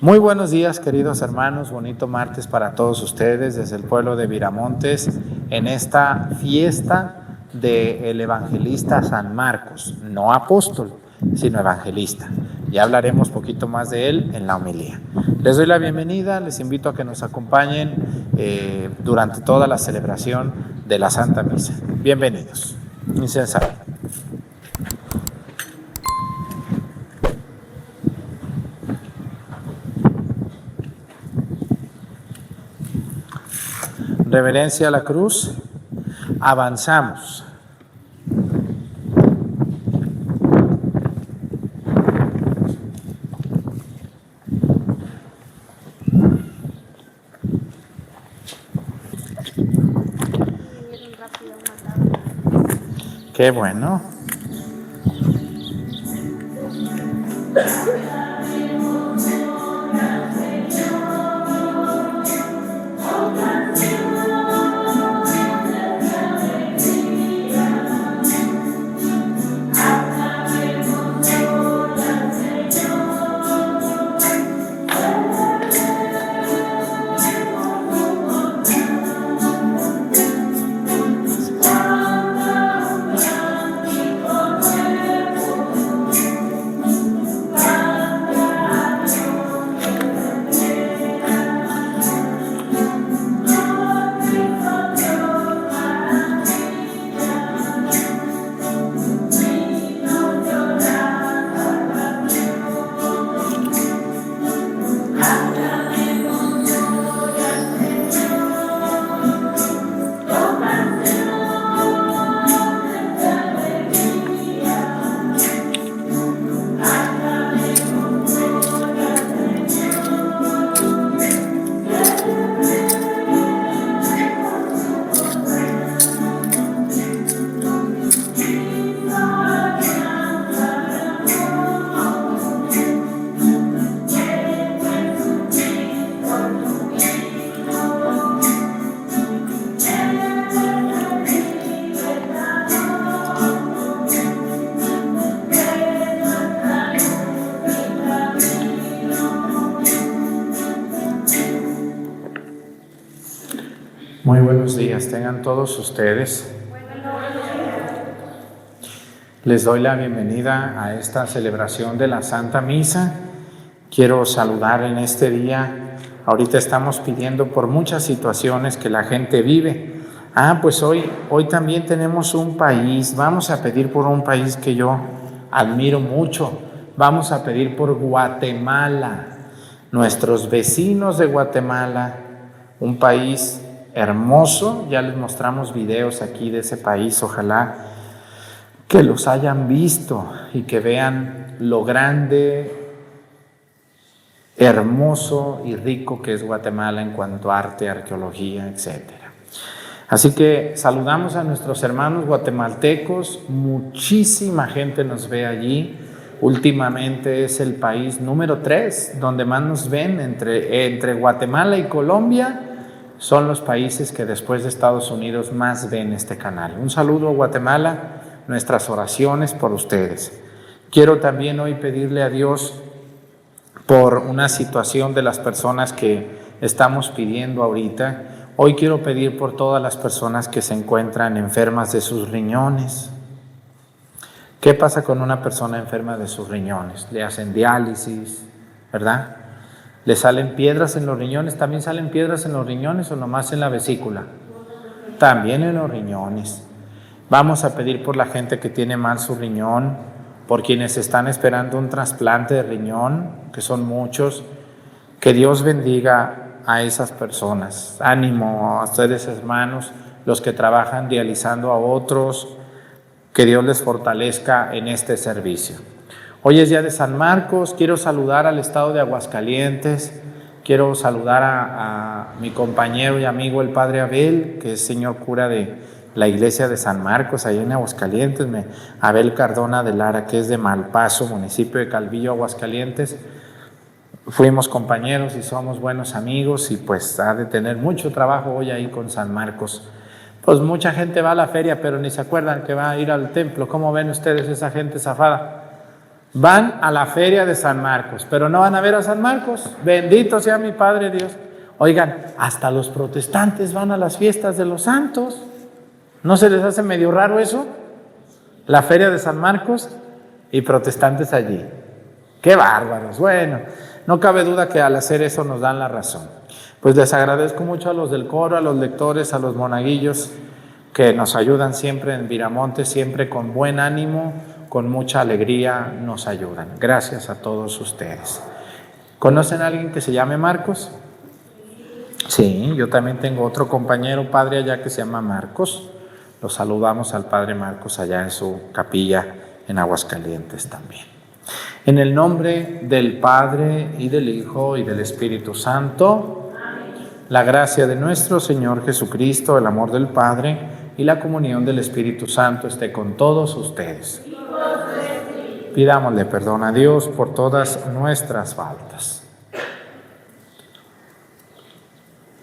Muy buenos días, queridos hermanos, bonito martes para todos ustedes desde el pueblo de Viramontes en esta fiesta del evangelista San Marcos, no apóstol, sino evangelista. Ya hablaremos poquito más de él en la homilía. Les doy la bienvenida, les invito a que nos acompañen durante toda la celebración de la Santa Misa. Bienvenidos. Incensario. Reverencia a la cruz, avanzamos. Qué bueno. Muy buenos días, tengan todos ustedes. Les doy la bienvenida a esta celebración de la Santa Misa. Quiero saludar en este día. Ahorita estamos pidiendo por muchas situaciones que la gente vive. Pues hoy también tenemos un país. Vamos a pedir por un país que yo admiro mucho. Vamos a pedir por Guatemala. Nuestros vecinos de Guatemala, un país hermoso. Ya les mostramos videos aquí de ese país. Ojalá que los hayan visto y que vean lo grande, hermoso y rico que es Guatemala en cuanto a arte, arqueología, etc. Así que saludamos a nuestros hermanos guatemaltecos. Muchísima gente nos ve allí. Últimamente es el país número 3 donde más nos ven. Entre Guatemala y Colombia son los países que después de Estados Unidos más ven este canal. Un saludo a Guatemala, nuestras oraciones por ustedes. Quiero también hoy pedirle a Dios por una situación de las personas que estamos pidiendo ahorita. Hoy quiero pedir por todas las personas que se encuentran enfermas de sus riñones. ¿Qué pasa con una persona enferma de sus riñones? Le hacen diálisis, ¿verdad? ¿Le salen piedras en los riñones? ¿También salen piedras en los riñones o nomás en la vesícula? También en los riñones. Vamos a pedir por la gente que tiene mal su riñón, por quienes están esperando un trasplante de riñón, que son muchos. Que Dios bendiga a esas personas. Ánimo a ustedes, hermanos, los que trabajan dializando a otros. Que Dios les fortalezca en este servicio. Hoy es día de San Marcos. Quiero saludar al estado de Aguascalientes. Quiero saludar a mi compañero y amigo el Padre Abel, que es señor cura de la iglesia de San Marcos, ahí en Aguascalientes. Abel Cardona de Lara, que es de Malpaso, municipio de Calvillo, Aguascalientes. Fuimos compañeros y somos buenos amigos y pues ha de tener mucho trabajo hoy ahí con San Marcos. Pues mucha gente va a la feria, pero ni se acuerdan que va a ir al templo. ¿Cómo ven ustedes esa gente zafada? Van a la feria de San Marcos, pero no van a ver a San Marcos. Bendito sea mi Padre Dios. Oigan, hasta los protestantes van a las fiestas de los santos. ¿No se les hace medio raro eso? La feria de San Marcos y protestantes allí. ¡Qué bárbaros! Bueno, no cabe duda que al hacer eso nos dan la razón. Pues les agradezco mucho a los del coro, a los lectores, a los monaguillos que nos ayudan siempre en Viramonte, siempre con buen ánimo, con mucha alegría nos ayudan. Gracias a todos ustedes. ¿Conocen a alguien que se llame Marcos? Sí, yo también tengo otro compañero padre allá que se llama Marcos. Los saludamos al padre Marcos allá en su capilla en Aguascalientes también. En el nombre del Padre y del Hijo y del Espíritu Santo, la gracia de nuestro Señor Jesucristo, el amor del Padre y la comunión del Espíritu Santo esté con todos ustedes. Pidámosle perdón a Dios por todas nuestras faltas.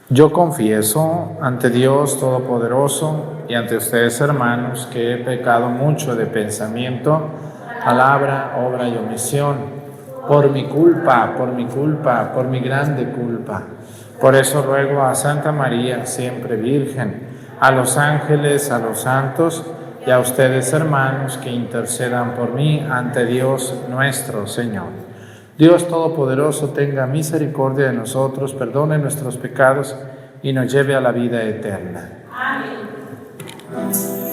Yo confieso ante Dios Todopoderoso y ante ustedes, hermanos, que he pecado mucho de pensamiento, palabra, obra y omisión, por mi culpa, por mi grande culpa. Por eso ruego a Santa María, siempre Virgen, a los ángeles, a los santos y a ustedes, hermanos, que intercedan por mí ante Dios nuestro Señor. Dios Todopoderoso tenga misericordia de nosotros, perdone nuestros pecados y nos lleve a la vida eterna. Amén.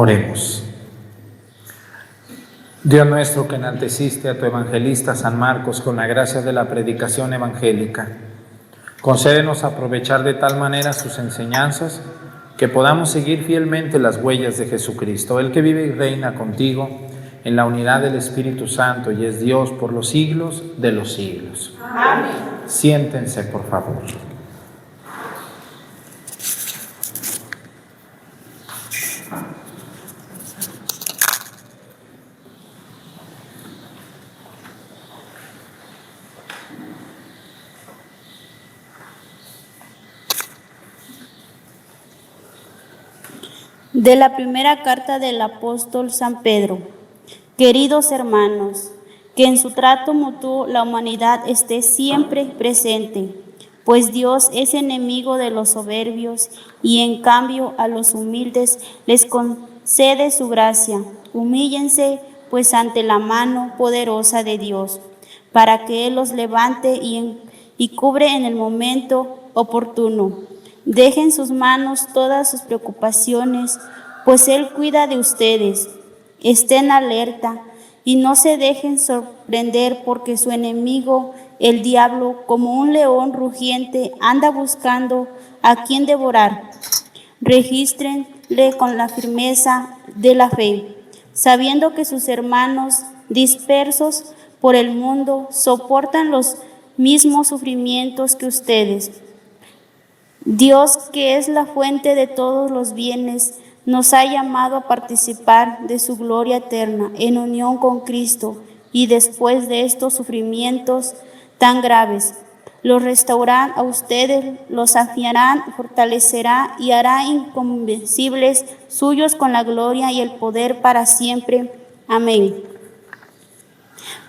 Oremos. Dios nuestro, que enalteciste a tu evangelista San Marcos con la gracia de la predicación evangélica, concédenos aprovechar de tal manera sus enseñanzas que podamos seguir fielmente las huellas de Jesucristo, el que vive y reina contigo en la unidad del Espíritu Santo, y es Dios por los siglos de los siglos. Amén. Siéntense, por favor. De la primera carta del apóstol San Pedro. Queridos hermanos, que en su trato mutuo la humanidad esté siempre presente, pues Dios es enemigo de los soberbios y en cambio a los humildes les concede su gracia. Humíllense pues ante la mano poderosa de Dios, para que Él los levante y cubre en el momento oportuno. Dejen sus manos todas sus preocupaciones, pues Él cuida de ustedes. Estén alerta y no se dejen sorprender, porque su enemigo, el diablo, como un león rugiente, anda buscando a quien devorar. Regístrenle con la firmeza de la fe, sabiendo que sus hermanos dispersos por el mundo soportan los mismos sufrimientos que ustedes. Dios, que es la fuente de todos los bienes, nos ha llamado a participar de su gloria eterna en unión con Cristo, y después de estos sufrimientos tan graves, los restaurará a ustedes, los afiará, fortalecerá y hará inconvencibles suyos con la gloria y el poder para siempre. Amén.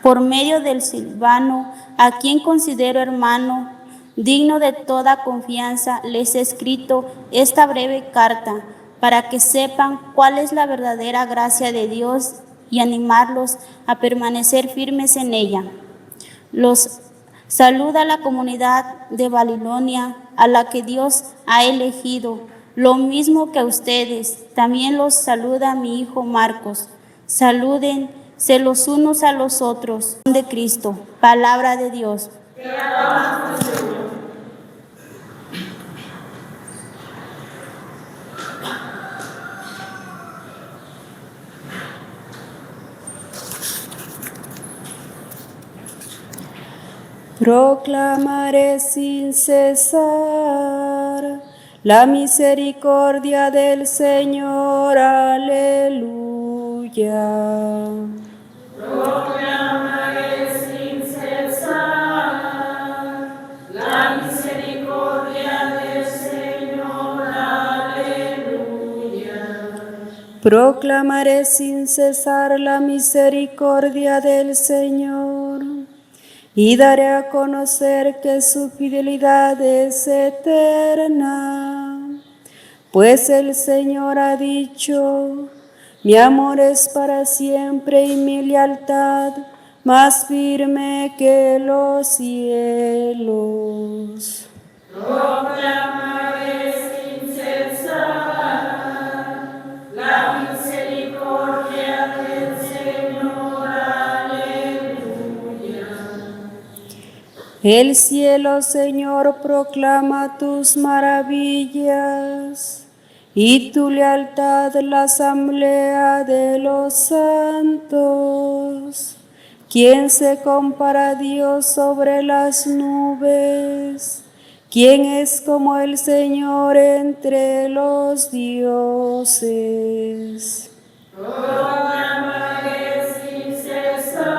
Por medio del Silvano, a quien considero hermano, digno de toda confianza, les he escrito esta breve carta, para que sepan cuál es la verdadera gracia de Dios y animarlos a permanecer firmes en ella. Los saluda la comunidad de Babilonia, a la que Dios ha elegido, lo mismo que a ustedes. También los saluda mi hijo Marcos. Salúdense los unos a los otros. De Cristo, palabra de Dios. Te alabamos, Señor. Proclamaré sin cesar la misericordia del Señor. Aleluya. Proclamaré sin cesar la misericordia del Señor. Aleluya. Proclamaré sin cesar la misericordia del Señor, y daré a conocer que su fidelidad es eterna. Pues el Señor ha dicho: mi amor es para siempre y mi lealtad más firme que los cielos. Proclamaré sin cesar la misericordia del Señor. Aleluya. El cielo, Señor, proclama tus maravillas, y tu lealtad la asamblea de los santos. ¿Quién se compara a Dios sobre las nubes? ¿Quién es como el Señor entre los dioses? Proclamaré sin cesar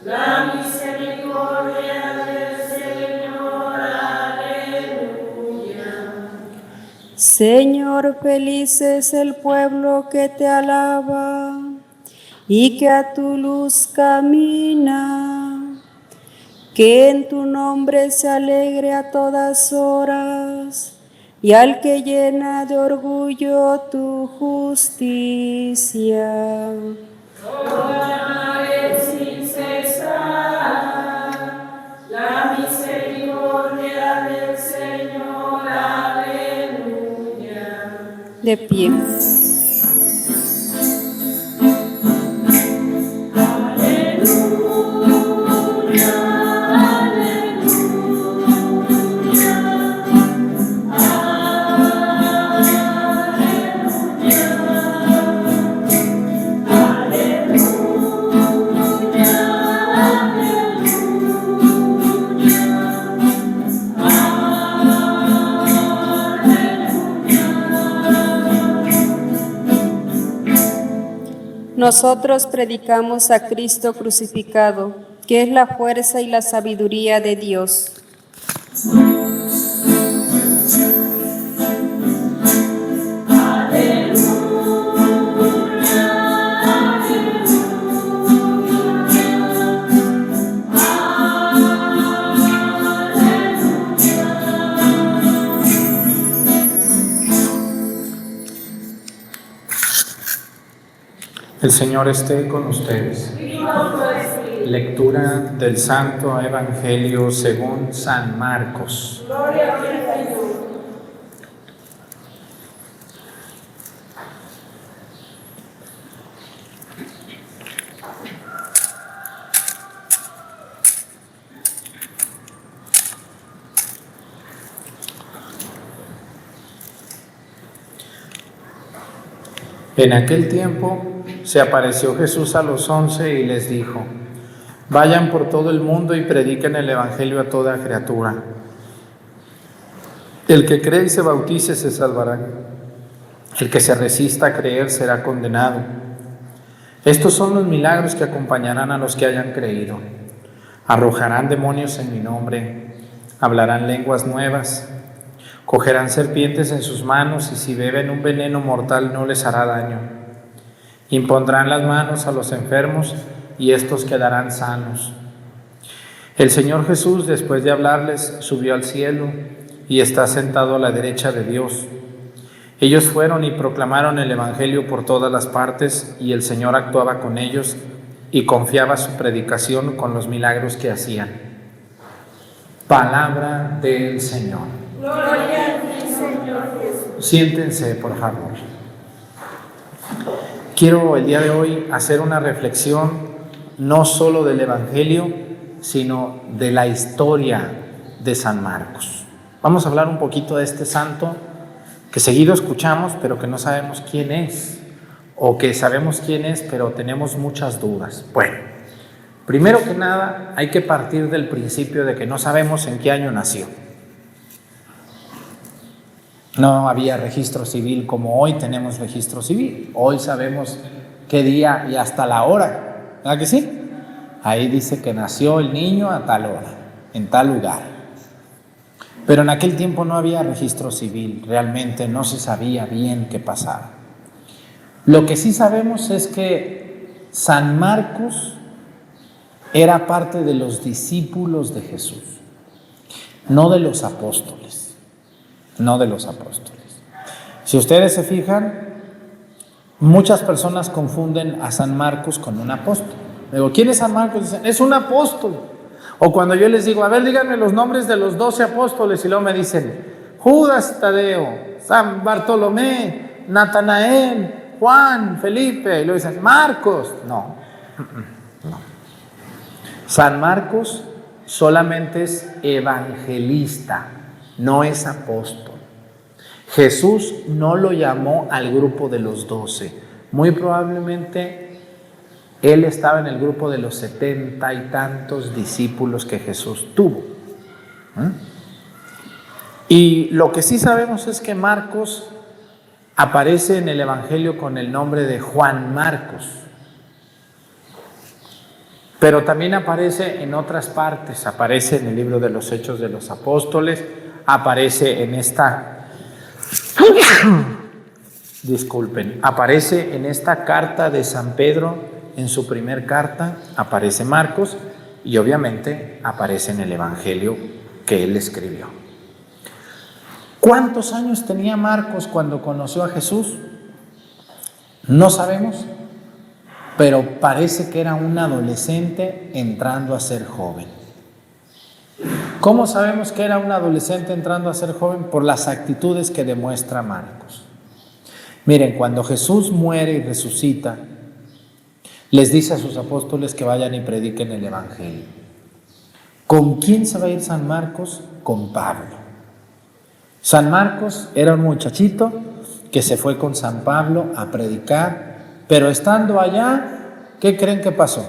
la misericordia del Señor. Aleluya. Señor, feliz es el pueblo que te alaba y que a tu luz camina. Que en tu nombre se alegre a todas horas, y al que llena de orgullo tu justicia. Proclamaré sin cesar la misericordia del Señor. Aleluya. De pie. Nosotros predicamos a Cristo crucificado, que es la fuerza y la sabiduría de Dios. El Señor esté con ustedes. Lectura del Santo Evangelio según San Marcos. Gloria a ti, Señor. En aquel tiempo se apareció Jesús a los 11 y les dijo: vayan por todo el mundo y prediquen el Evangelio a toda criatura. El que cree y se bautice se salvará. El que se resista a creer será condenado. Estos son los milagros que acompañarán a los que hayan creído. Arrojarán demonios en mi nombre, hablarán lenguas nuevas, cogerán serpientes en sus manos y si beben un veneno mortal no les hará daño. Impondrán las manos a los enfermos y estos quedarán sanos. El Señor Jesús, después de hablarles, subió al cielo y está sentado a la derecha de Dios. Ellos fueron y proclamaron el Evangelio por todas las partes y el Señor actuaba con ellos y confiaba su predicación con los milagros que hacían. Palabra del Señor. Gloria a ti, Señor Jesús. Siéntense, por favor. Quiero el día de hoy hacer una reflexión no solo del Evangelio, sino de la historia de San Marcos. Vamos a hablar un poquito de este santo que seguido escuchamos, pero que no sabemos quién es, o que sabemos quién es, pero tenemos muchas dudas. Bueno, primero que nada, hay que partir del principio de que no sabemos en qué año nació. No había registro civil como hoy tenemos registro civil. Hoy sabemos qué día y hasta la hora, ¿verdad que sí? Ahí dice que nació el niño a tal hora, en tal lugar. Pero en aquel tiempo no había registro civil, realmente no se sabía bien qué pasaba. Lo que sí sabemos es que San Marcos era parte de los discípulos de Jesús, no de los apóstoles, no de los apóstoles. Si ustedes se fijan, muchas personas confunden a San Marcos con un apóstol. Digo, ¿quién es San Marcos? Dicen, es un apóstol. O cuando yo les digo, a ver, díganme los nombres de los 12 apóstoles, y luego me dicen, Judas Tadeo, San Bartolomé, Natanael, Juan, Felipe, y luego dicen, Marcos. No. San Marcos solamente es evangelista, no es apóstol. Jesús no lo llamó al grupo de los 12. Muy probablemente él estaba en el grupo de los 70 y tantos discípulos que Jesús tuvo. Y lo que sí sabemos es que Marcos aparece en el Evangelio con el nombre de Juan Marcos. Pero también aparece en otras partes. Aparece en el libro de los Hechos de los Apóstoles. Aparece en esta... Disculpen. Aparece en esta carta de San Pedro. En su primer carta aparece Marcos y obviamente aparece en el Evangelio que él escribió. ¿Cuántos años tenía Marcos cuando conoció a Jesús? No sabemos, pero parece que era un adolescente entrando a ser joven. ¿Cómo sabemos que era un adolescente entrando a ser joven? Por las actitudes que demuestra Marcos. Miren, cuando Jesús muere y resucita, les dice a sus apóstoles que vayan y prediquen el Evangelio. ¿Con quién se va a ir San Marcos? Con Pablo. San Marcos era un muchachito que se fue con San Pablo a predicar, pero estando allá, ¿qué creen que pasó?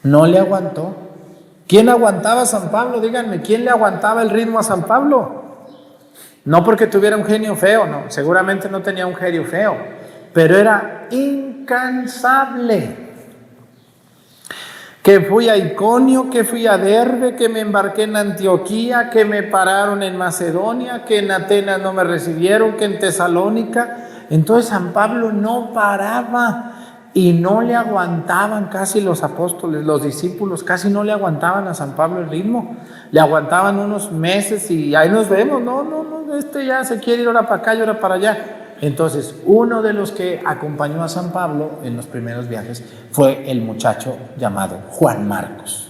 No le aguantó. ¿Quién aguantaba a San Pablo? Díganme, ¿quién le aguantaba el ritmo a San Pablo? No porque tuviera un genio feo, no, seguramente no tenía un genio feo, pero era incansable. Que fui a Iconio, que fui a Derbe, que me embarqué en Antioquía, que me pararon en Macedonia, que en Atenas no me recibieron, que en Tesalónica. Entonces San Pablo no paraba y no le aguantaban casi los apóstoles, los discípulos, casi no le aguantaban a San Pablo el ritmo. Le aguantaban unos meses y ahí nos vemos, no, ya se quiere ir ahora para acá y ahora para allá. Entonces, uno de los que acompañó a San Pablo en los primeros viajes fue el muchacho llamado Juan Marcos,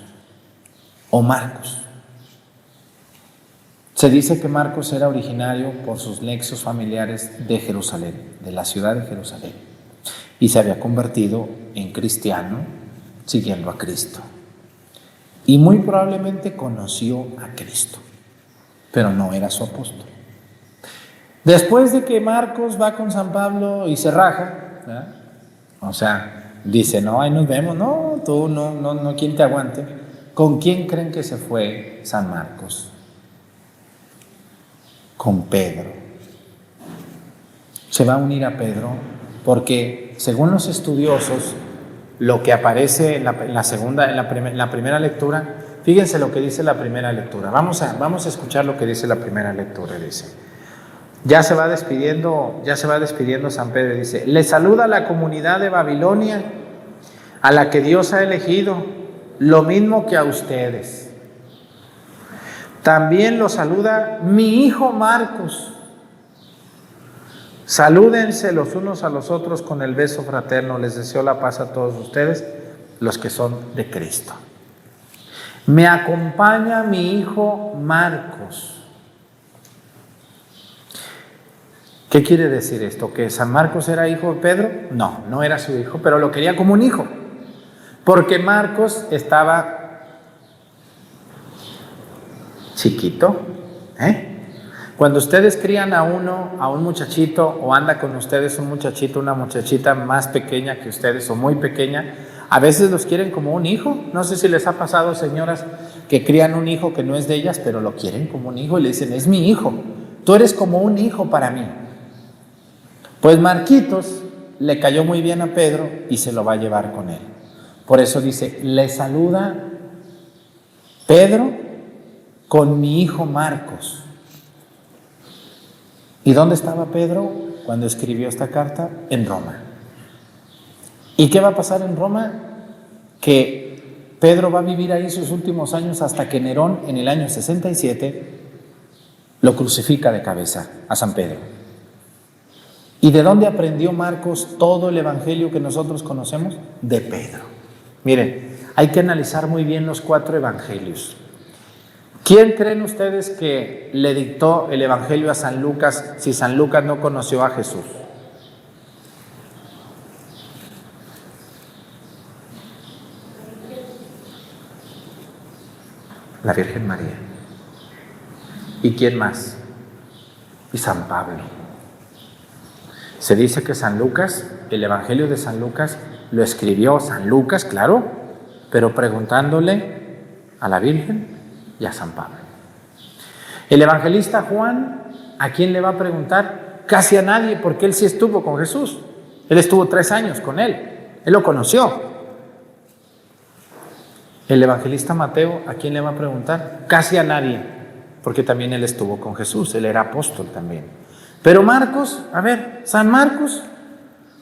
o Marcos. Se dice que Marcos era originario por sus nexos familiares de Jerusalén, de la ciudad de Jerusalén, y se había convertido en cristiano siguiendo a Cristo. Y muy probablemente conoció a Cristo, pero no era su apóstol. Después de que Marcos va con San Pablo y se raja, ¿verdad? O sea, dice, no, ahí nos vemos, no, tú, no, ¿quién te aguante? ¿Con quién creen que se fue San Marcos? Con Pedro. Se va a unir a Pedro porque, según los estudiosos, lo que aparece en la primera lectura, fíjense lo que dice la primera lectura. Vamos a escuchar lo que dice la primera lectura. Dice, ya se va despidiendo San Pedro, dice, le saluda a la comunidad de Babilonia, a la que Dios ha elegido, lo mismo que a ustedes. También lo saluda mi hijo Marcos. Salúdense los unos a los otros con el beso fraterno. Les deseo la paz a todos ustedes, los que son de Cristo. Me acompaña mi hijo Marcos. ¿Qué quiere decir esto? ¿Que San Marcos era hijo de Pedro? No, no era su hijo, pero lo quería como un hijo. Porque Marcos estaba chiquito. Cuando ustedes crían a un muchachito, o anda con ustedes un muchachito, una muchachita más pequeña que ustedes o muy pequeña, a veces los quieren como un hijo. No sé si les ha pasado, señoras, que crían un hijo que no es de ellas, pero lo quieren como un hijo y le dicen, es mi hijo, tú eres como un hijo para mí. Pues Marquitos le cayó muy bien a Pedro y se lo va a llevar con él. Por eso dice, le saluda Pedro con mi hijo Marcos. ¿Y dónde estaba Pedro cuando escribió esta carta? En Roma. ¿Y qué va a pasar en Roma? Que Pedro va a vivir ahí sus últimos años hasta que Nerón, en el año 67, lo crucifica de cabeza a San Pedro. ¿Y de dónde aprendió Marcos todo el evangelio que nosotros conocemos? De Pedro. Miren, hay que analizar muy bien los 4 evangelios. ¿Quién creen ustedes que le dictó el evangelio a San Lucas si San Lucas no conoció a Jesús? La Virgen María. ¿Y quién más? Y San Pablo. Se dice que San Lucas, el evangelio de San Lucas, lo escribió San Lucas, claro, pero preguntándole a la Virgen y a San Pablo. El evangelista Juan, ¿a quién le va a preguntar? Casi a nadie, porque él sí estuvo con Jesús. Él estuvo 3 años con él lo conoció. El evangelista Mateo, ¿a quién le va a preguntar? Casi a nadie, porque también él estuvo con Jesús, él era apóstol también. Pero Marcos, a ver, San Marcos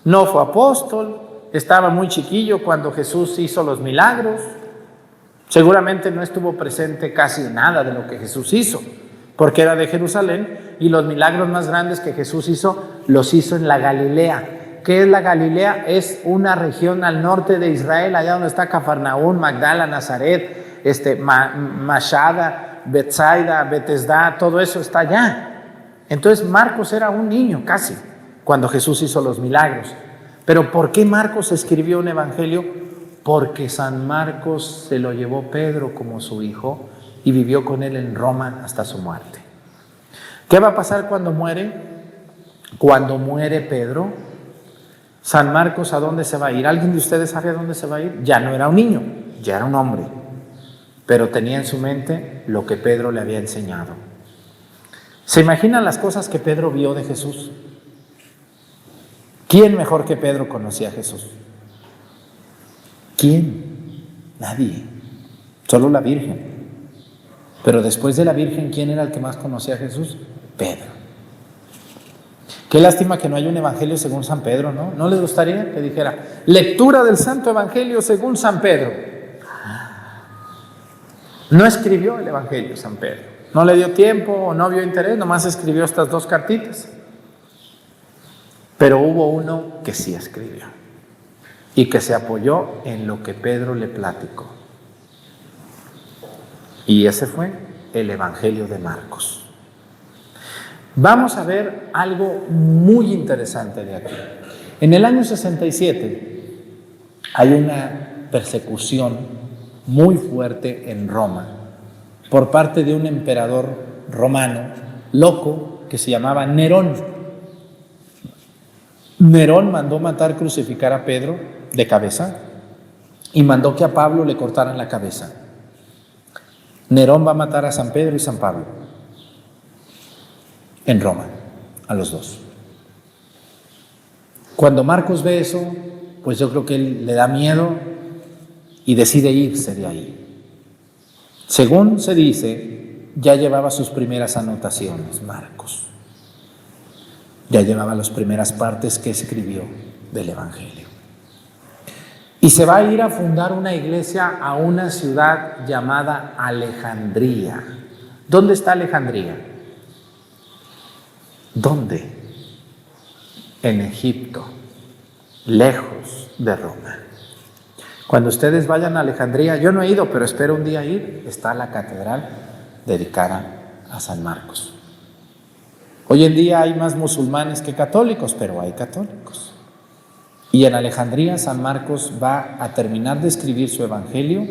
no fue apóstol, estaba muy chiquillo cuando Jesús hizo los milagros, seguramente no estuvo presente casi nada de lo que Jesús hizo, porque era de Jerusalén y los milagros más grandes que Jesús hizo, los hizo en la Galilea. ¿Qué es la Galilea? Es una región al norte de Israel, allá donde está Cafarnaún, Magdala, Nazaret, Mashada, Betsaida, Betesda, todo eso está allá. Entonces Marcos era un niño casi cuando Jesús hizo los milagros. Pero ¿por qué Marcos escribió un evangelio? Porque San Marcos se lo llevó Pedro como su hijo y vivió con él en Roma hasta su muerte. ¿Qué va a pasar cuando muere? Cuando muere Pedro, San Marcos, ¿a dónde se va a ir? ¿Alguien de ustedes sabe a dónde se va a ir? Ya no era un niño, ya era un hombre, pero tenía en su mente lo que Pedro le había enseñado. ¿Se imaginan las cosas que Pedro vio de Jesús? ¿Quién mejor que Pedro conocía a Jesús? ¿Quién? Nadie. Solo la Virgen. Pero después de la Virgen, ¿quién era el que más conocía a Jesús? Pedro. Qué lástima que no haya un evangelio según San Pedro, ¿no? ¿No les gustaría que dijera lectura del Santo Evangelio según San Pedro? No escribió el evangelio San Pedro. No le dio tiempo o no vio interés, nomás escribió estas 2 cartitas. Pero hubo uno que sí escribió y que se apoyó en lo que Pedro le platicó. Y ese fue el Evangelio de Marcos. Vamos a ver algo muy interesante de aquí. En el año 67 hay una persecución muy fuerte en Roma por parte de un emperador romano loco que se llamaba Nerón. Nerón mandó matar, crucificar a Pedro de cabeza y mandó que a Pablo le cortaran la cabeza. Nerón va a matar a San Pedro y San Pablo en Roma, a los 2. Cuando Marcos ve eso, pues yo creo que él le da miedo y decide irse de ahí. Según se dice, ya llevaba sus primeras anotaciones, Marcos. Ya llevaba las primeras partes que escribió del Evangelio. Y se va a ir a fundar una iglesia a una ciudad llamada Alejandría. ¿Dónde está Alejandría? ¿Dónde? En Egipto, lejos de Roma. Cuando ustedes vayan a Alejandría, yo no he ido, pero espero un día ir, está la catedral dedicada a San Marcos. Hoy en día hay más musulmanes que católicos, pero hay católicos. Y en Alejandría, San Marcos va a terminar de escribir su evangelio,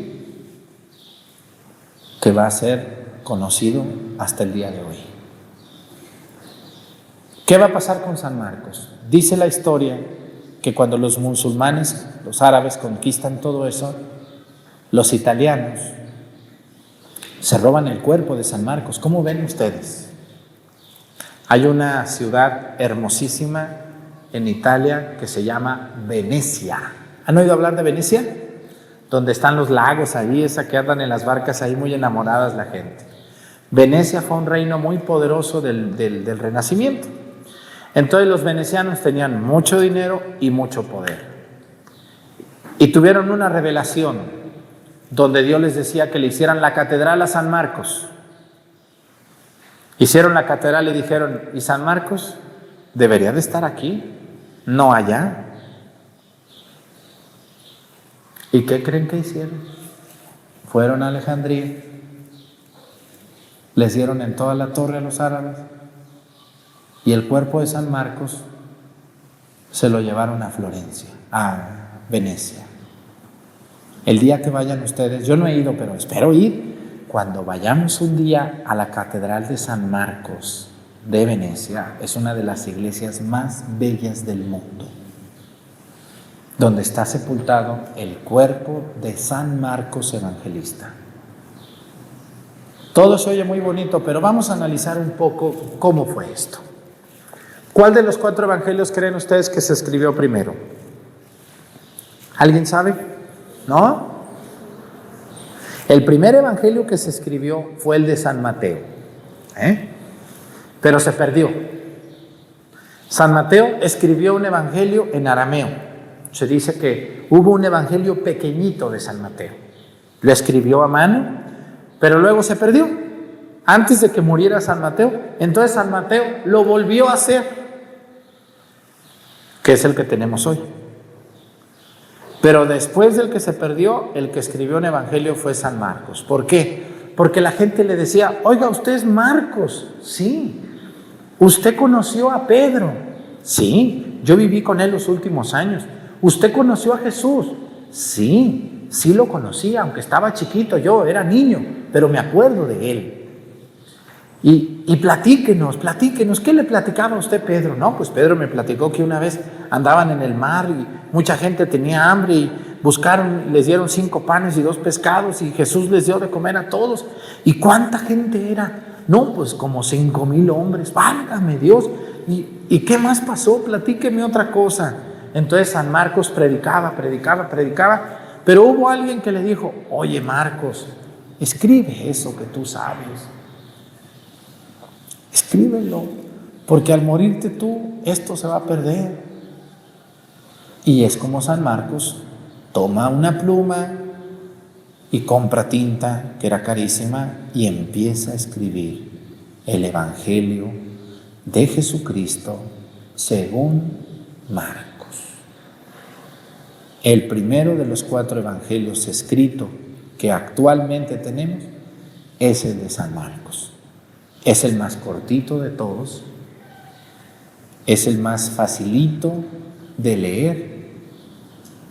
que va a ser conocido hasta el día de hoy. ¿Qué va a pasar con San Marcos? Dice la historia que cuando los musulmanes, los árabes, conquistan todo eso, los italianos se roban el cuerpo de San Marcos. ¿Cómo ven ustedes? Hay una ciudad hermosísima en Italia que se llama Venecia. ¿Han oído hablar de Venecia? Donde están los lagos ahí, esa que andan en las barcas ahí muy enamoradas la gente. Venecia fue un reino muy poderoso del Renacimiento. Entonces los venecianos tenían mucho dinero y mucho poder. Y tuvieron una revelación donde Dios les decía que le hicieran la catedral a San Marcos. Hicieron la catedral y dijeron, ¿y San Marcos debería de estar aquí? No allá. ¿Y qué creen que hicieron? Fueron a Alejandría, les dieron en toda la torre a los árabes y el cuerpo de San Marcos se lo llevaron a Florencia, a Venecia. El día que vayan ustedes, yo no he ido, pero espero ir, cuando vayamos un día a la Catedral de San Marcos de Venecia, es una de las iglesias más bellas del mundo, donde está sepultado el cuerpo de San Marcos Evangelista. Todo se oye muy bonito, pero vamos a analizar un poco cómo fue esto. ¿Cuál de los 4 evangelios creen ustedes que se escribió primero? ¿Alguien sabe? ¿No? El primer evangelio que se escribió fue el de San Mateo, pero se perdió. San Mateo escribió un evangelio en arameo. Se dice que hubo un evangelio pequeñito de San Mateo. Lo escribió a mano, pero luego se perdió. Antes de que muriera San Mateo, entonces San Mateo lo volvió a hacer, que es el que tenemos hoy. Pero después del que se perdió, el que escribió un evangelio fue San Marcos. ¿Por qué? Porque la gente le decía, oiga, usted es Marcos. Sí. ¿Usted conoció a Pedro? Sí, yo viví con él los últimos años. ¿Usted conoció a Jesús? Sí, sí lo conocí, aunque estaba chiquito, yo era niño, pero me acuerdo de él. Y platíquenos, ¿qué le platicaba a usted Pedro? No, pues Pedro me platicó que una vez andaban en el mar y mucha gente tenía hambre y buscaron, les dieron 5 panes y 2 pescados y Jesús les dio de comer a todos. ¿Y cuánta gente era? No, pues como 5,000 hombres, válgame Dios. ¿Y qué más pasó? Platíqueme otra cosa. Entonces San Marcos predicaba, pero hubo alguien que le dijo, oye Marcos, escribe eso que tú sabes. Escríbelo, porque al morirte tú, esto se va a perder. Y es como San Marcos toma una pluma y compra tinta, que era carísima, y empieza a escribir el Evangelio de Jesucristo según Marcos. El primero de los 4 evangelios escritos que actualmente tenemos es el de San Marcos. Es el más cortito de todos, es el más facilito de leer,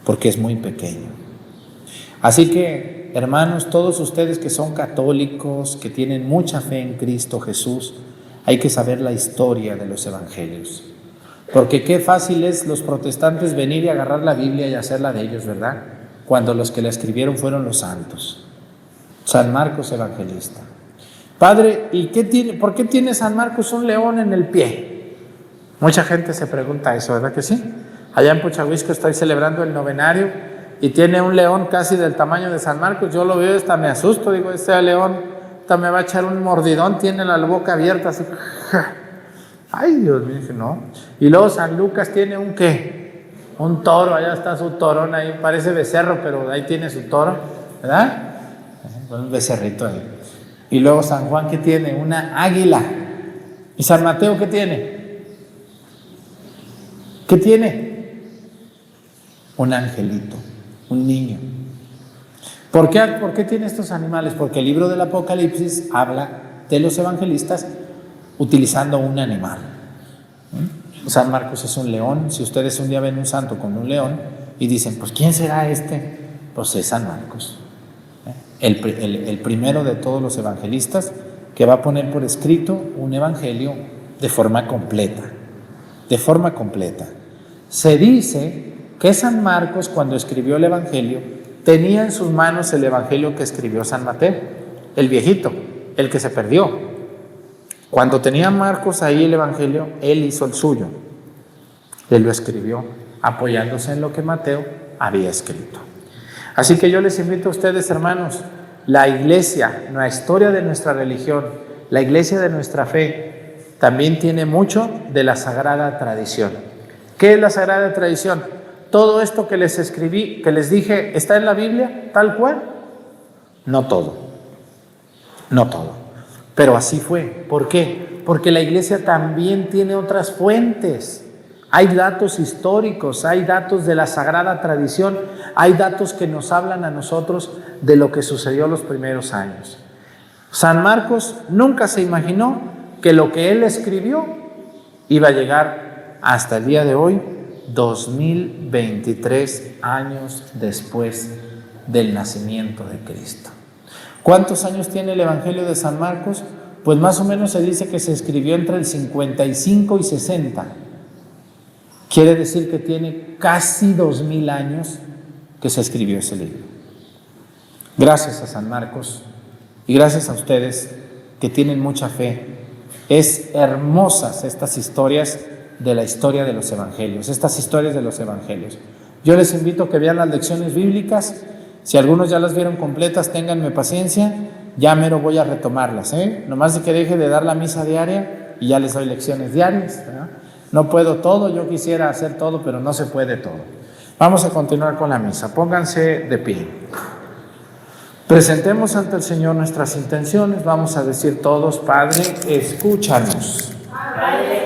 porque es muy pequeño. Así que, hermanos, todos ustedes que son católicos, que tienen mucha fe en Cristo Jesús, hay que saber la historia de los evangelios. Porque qué fácil es los protestantes venir y agarrar la Biblia y hacerla de ellos, ¿verdad? Cuando los que la escribieron fueron los santos. San Marcos evangelista. Padre, ¿y por qué tiene San Marcos un león en el pie? Mucha gente se pregunta eso, ¿verdad que sí? Allá en Pochahuisco estoy celebrando el novenario y tiene un león casi del tamaño de San Marcos. Yo lo veo y hasta me asusto, digo, este león hasta me va a echar un mordidón, tiene la boca abierta así. Ay, Dios mío, no. Y luego San Lucas tiene un ¿qué? Un toro, allá está su torón ahí, parece becerro, pero ahí tiene su toro, ¿verdad? Un becerrito ahí. Y luego San Juan, ¿qué tiene? Una águila. ¿Y San Mateo qué tiene? ¿Qué tiene? Un angelito, un niño. ¿Por qué tiene estos animales? Porque el libro del Apocalipsis habla de los evangelistas utilizando un animal. San Marcos es un león. Si ustedes un día ven un santo con un león y dicen, pues ¿quién será este? Pues es San Marcos, el primero de todos los evangelistas, que va a poner por escrito un evangelio de forma completa. Se dice que San Marcos, cuando escribió el evangelio, tenía en sus manos el evangelio que escribió San Mateo, el viejito, el que se perdió. Cuando tenía Marcos ahí el evangelio, él hizo el suyo. Él lo escribió apoyándose en lo que Mateo había escrito. Así que yo les invito a ustedes, hermanos, la iglesia, la historia de nuestra religión, la iglesia de nuestra fe, también tiene mucho de la sagrada tradición. ¿Qué es la sagrada tradición? Todo esto que les escribí, que les dije, ¿está en la Biblia tal cual? No todo. Pero así fue. ¿Por qué? Porque la iglesia también tiene otras fuentes. Hay datos históricos, hay datos de la sagrada tradición, hay datos que nos hablan a nosotros de lo que sucedió los primeros años. San Marcos nunca se imaginó que lo que él escribió iba a llegar hasta el día de hoy, 2023 años después del nacimiento de Cristo. ¿Cuántos años tiene el Evangelio de San Marcos? Pues más o menos se dice que se escribió entre el 55 y 60. Quiere decir que tiene casi 2000 años que se escribió ese libro. Gracias a San Marcos y gracias a ustedes que tienen mucha fe. Es hermosas estas historias de la historia de los evangelios, estas historias de los evangelios. Yo les invito a que vean las lecciones bíblicas. Si algunos ya las vieron completas, ténganme paciencia, ya mero voy a retomarlas, nomás de que deje de dar la misa diaria y ya les doy lecciones diarias, ¿verdad? No puedo todo, yo quisiera hacer todo, pero no se puede todo. Vamos a continuar con la misa, pónganse de pie. Presentemos ante el Señor nuestras intenciones, vamos a decir todos, Padre, escúchanos. Padre,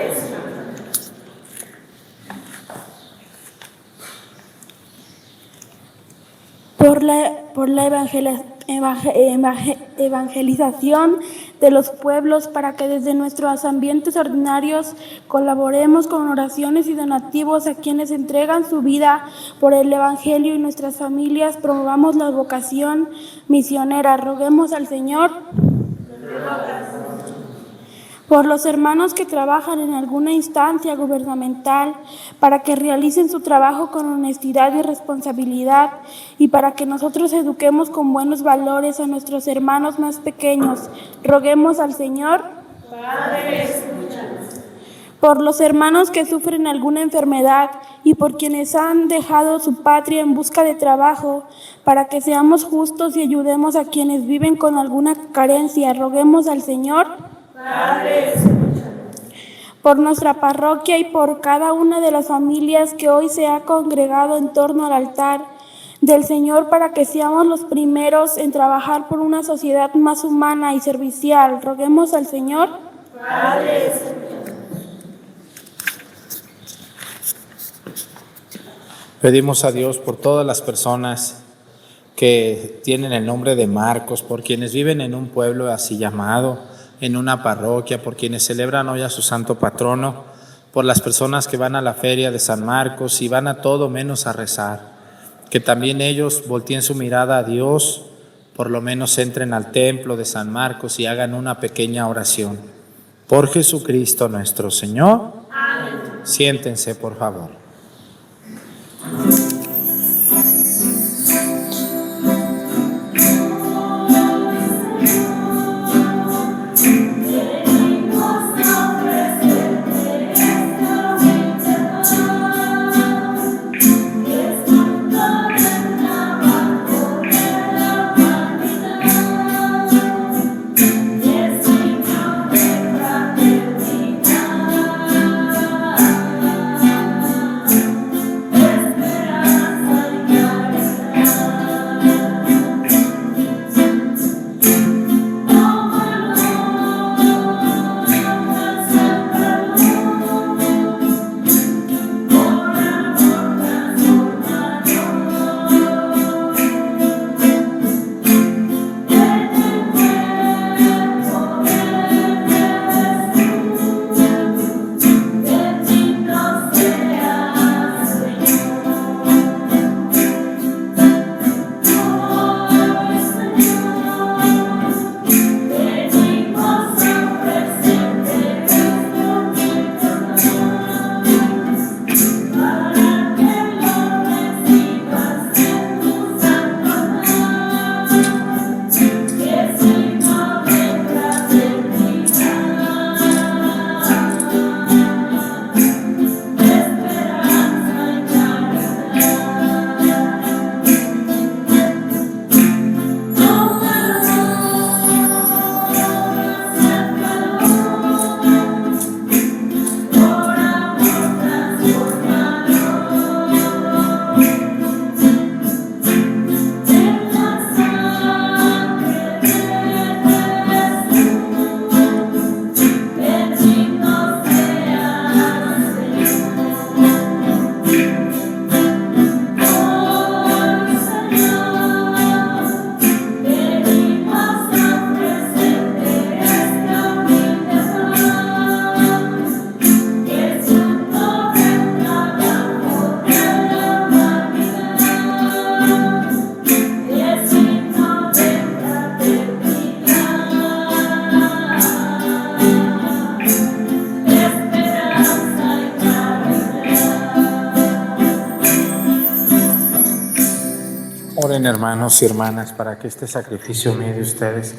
por la evangelización de los pueblos, para que desde nuestros ambientes ordinarios colaboremos con oraciones y donativos a quienes entregan su vida por el Evangelio, y nuestras familias promovamos la vocación misionera. Roguemos al Señor. Por los hermanos que trabajan en alguna instancia gubernamental, para que realicen su trabajo con honestidad y responsabilidad, y para que nosotros eduquemos con buenos valores a nuestros hermanos más pequeños. Roguemos al Señor. Padre, escúchanos. por los hermanos que sufren alguna enfermedad y por quienes han dejado su patria en busca de trabajo, para que seamos justos y ayudemos a quienes viven con alguna carencia. Roguemos al Señor. Padre, Por nuestra parroquia y por cada una de las familias que hoy se ha congregado en torno al altar del Señor, para que seamos los primeros en trabajar por una sociedad más humana y servicial. Roguemos al Señor. Padre, Pedimos a Dios por todas las personas que tienen el nombre de Marcos, por quienes viven en un pueblo así llamado, en una parroquia, por quienes celebran hoy a su santo patrono, por las personas que van a la feria de San Marcos y van a todo menos a rezar. Que también ellos volteen su mirada a Dios, por lo menos entren al templo de San Marcos y hagan una pequeña oración. Por Jesucristo nuestro Señor. amén. Siéntense, por favor. Oren, hermanos y hermanas, para que este sacrificio mío de ustedes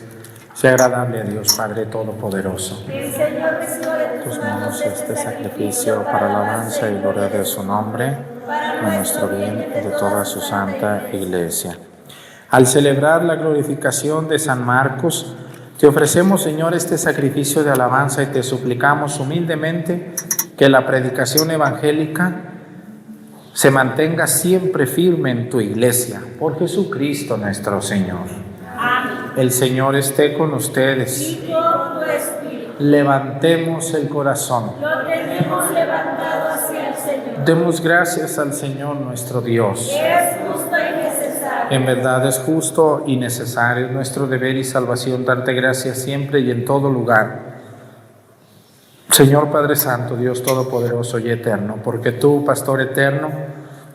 sea agradable a Dios Padre Todopoderoso. El Señor reciba de Tus manos este sacrificio para alabanza y gloria de su nombre, a nuestro bien y de toda su santa Iglesia. Al celebrar la glorificación de San Marcos, te ofrecemos, Señor, este sacrificio de alabanza y te suplicamos humildemente que la predicación evangélica se mantenga siempre firme en tu Iglesia, por Jesucristo nuestro Señor. amén. El Señor esté con ustedes. Y con tu espíritu. Levantemos el corazón. Lo tenemos levantado hacia el Señor. Demos gracias al Señor nuestro Dios. Es justo y necesario. En verdad es justo y necesario, es nuestro deber y salvación darte gracias siempre y en todo lugar. Señor Padre Santo, Dios Todopoderoso y Eterno, porque tú, Pastor eterno,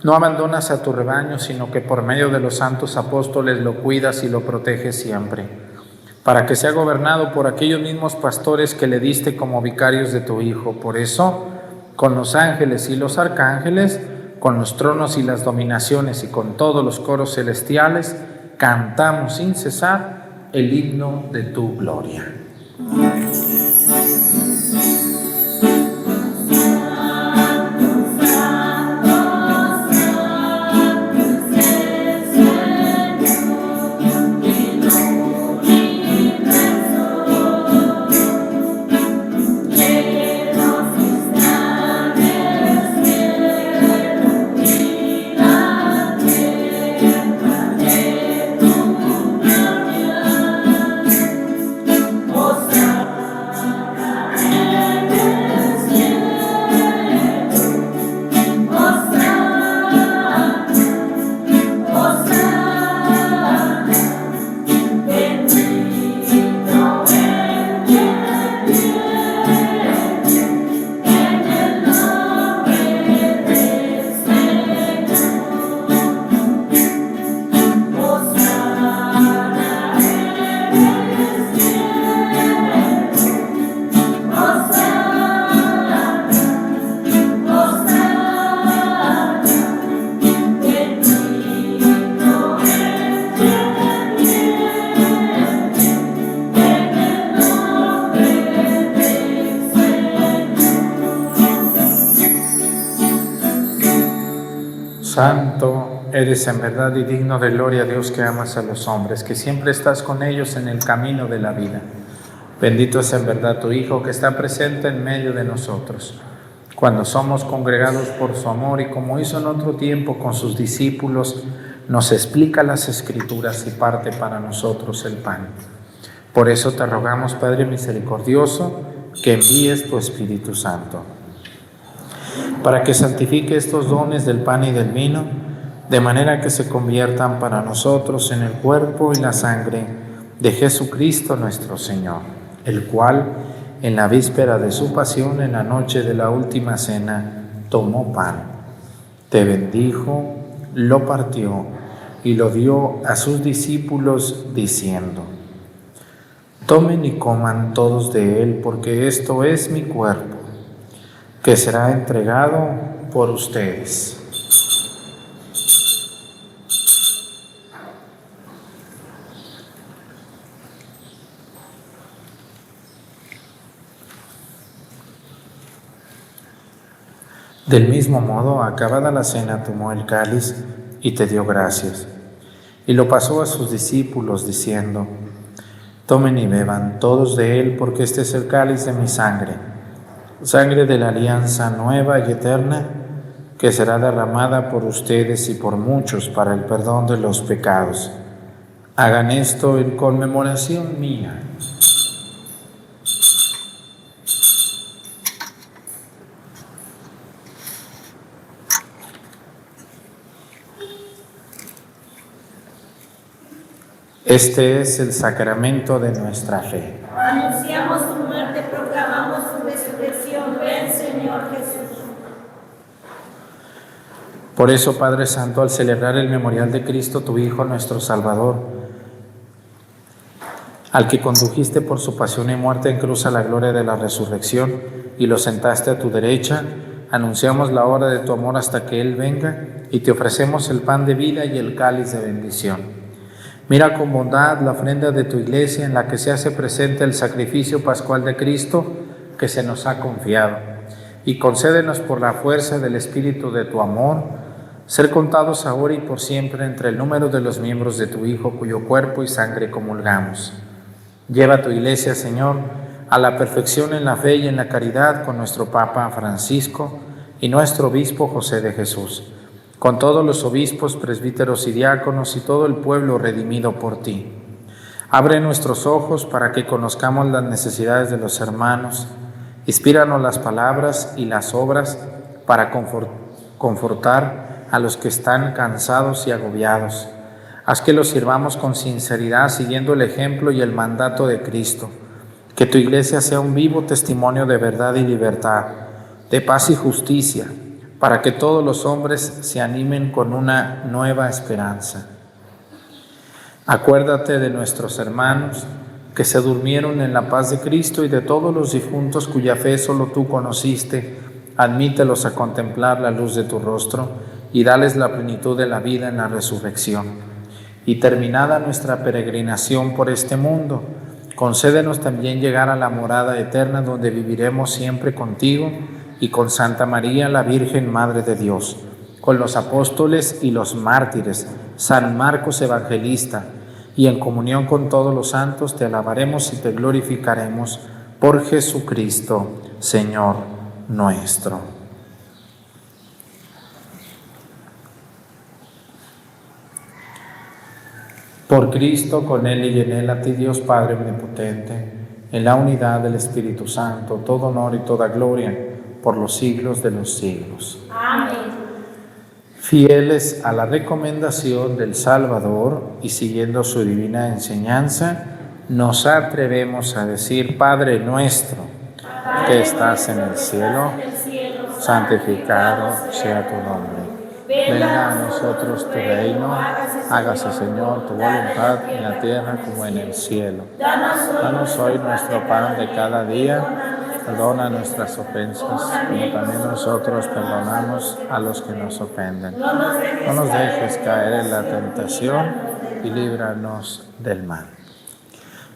no abandonas a tu rebaño, sino que por medio de los santos apóstoles lo cuidas y lo proteges siempre, para que sea gobernado por aquellos mismos pastores que le diste como vicarios de tu Hijo. Por eso, con los ángeles y los arcángeles, con los tronos y las dominaciones y con todos los coros celestiales, cantamos sin cesar el himno de tu gloria. Santo, eres en verdad y digno de gloria, Dios, que amas a los hombres, que siempre estás con ellos en el camino de la vida. Bendito es en verdad tu Hijo, que está presente en medio de nosotros, cuando somos congregados por su amor, y como hizo en otro tiempo con sus discípulos, nos explica las Escrituras y parte para nosotros el pan. Por eso te rogamos, Padre misericordioso, que envíes tu Espíritu Santo, para que santifique estos dones del pan y del vino, de manera que se conviertan para nosotros en el cuerpo y la sangre de Jesucristo nuestro Señor, el cual, en la víspera de su pasión, en la noche de la última cena, tomó pan, te bendijo, lo partió y lo dio a sus discípulos, diciendo: tomen y coman todos de él, porque esto es mi cuerpo, que será entregado por ustedes. Del mismo modo, acabada la cena, tomó el cáliz y te dio gracias, y lo pasó a sus discípulos, diciendo: tomen y beban todos de él, porque este es el cáliz de mi sangre, sangre de la alianza nueva y eterna, que será derramada por ustedes y por muchos para el perdón de los pecados. Hagan esto en conmemoración mía. Este es el sacramento de nuestra fe. Anunciamos tu muerte, proclamamos tu resurrección. Ven, Señor Jesús. Por eso, Padre Santo, al celebrar el memorial de Cristo, tu Hijo, nuestro Salvador, al que condujiste por su pasión y muerte en cruz a la gloria de la resurrección y lo sentaste a tu derecha, anunciamos la hora de tu amor hasta que Él venga, y te ofrecemos el pan de vida y el cáliz de bendición. Mira con bondad la ofrenda de tu Iglesia, en la que se hace presente el sacrificio pascual de Cristo que se nos ha confiado, y concédenos por la fuerza del Espíritu de tu amor, ser contados ahora y por siempre entre el número de los miembros de tu Hijo, cuyo cuerpo y sangre comulgamos. Lleva a tu Iglesia, Señor, a la perfección en la fe y en la caridad, con nuestro Papa Francisco y nuestro Obispo José de Jesús, con todos los obispos, presbíteros y diáconos y todo el pueblo redimido por ti. Abre nuestros ojos para que conozcamos las necesidades de los hermanos. Inspíranos las palabras y las obras para confortar a los que están cansados y agobiados. Haz que los sirvamos con sinceridad, siguiendo el ejemplo y el mandato de Cristo. Que tu Iglesia sea un vivo testimonio de verdad y libertad, de paz y justicia, para que todos los hombres se animen con una nueva esperanza. Acuérdate de nuestros hermanos que se durmieron en la paz de Cristo, y de todos los difuntos cuya fe solo tú conociste. Admítelos a contemplar la luz de tu rostro y dales la plenitud de la vida en la resurrección. Y terminada nuestra peregrinación por este mundo, concédenos también llegar a la morada eterna, donde viviremos siempre contigo y con Santa María, la Virgen Madre de Dios, con los apóstoles y los mártires, San Marcos Evangelista, y en comunión con todos los santos te alabaremos y te glorificaremos por Jesucristo, Señor nuestro. Por Cristo, con Él y en Él, a ti Dios Padre omnipotente, en la unidad del Espíritu Santo, todo honor y toda gloria por los siglos de los siglos. Amén. Fieles a la recomendación del Salvador y siguiendo su divina enseñanza, nos atrevemos a decir: Padre nuestro, que estás en el cielo, santificado sea tu nombre. Venga a nosotros tu reino, hágase, Señor, tu voluntad en la tierra como en el cielo. Danos hoy nuestro pan de cada día. Perdona nuestras ofensas, como también nosotros perdonamos a los que nos ofenden. No nos dejes caer en la tentación y líbranos del mal.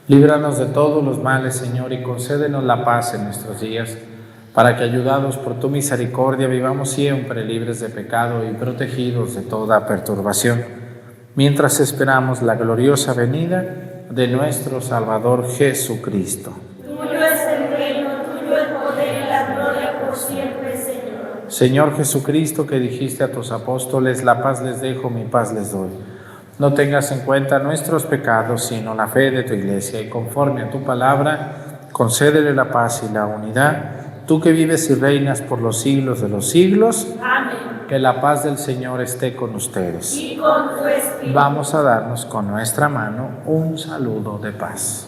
Líbranos de todos los males, Señor, y concédenos la paz en nuestros días, para que, ayudados por tu misericordia, vivamos siempre libres de pecado y protegidos de toda perturbación, mientras esperamos la gloriosa venida de nuestro Salvador Jesucristo. Tuyo es el reino, tuyo el poder y la gloria por siempre, Señor. Señor Jesucristo, que dijiste a tus apóstoles, la paz les dejo, mi paz les doy. No tengas en cuenta nuestros pecados, sino la fe de tu Iglesia, y conforme a tu palabra, concédele la paz y la unidad. Tú que vives y reinas por los siglos de los siglos, Amén. que la paz del Señor esté con ustedes. Y con tu espíritu. Vamos a darnos con nuestra mano un saludo de paz.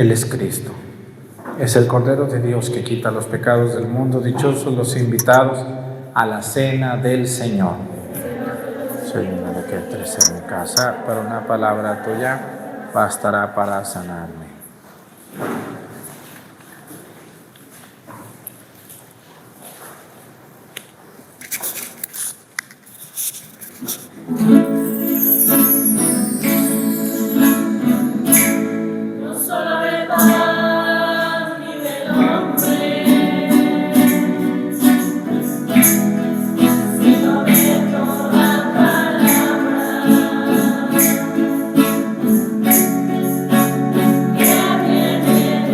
Él es Cristo, es el Cordero de Dios que quita los pecados del mundo. Dichosos los invitados a la cena del Señor. Señor, de que entres en mi casa, pero una palabra tuya bastará para sanarme. Que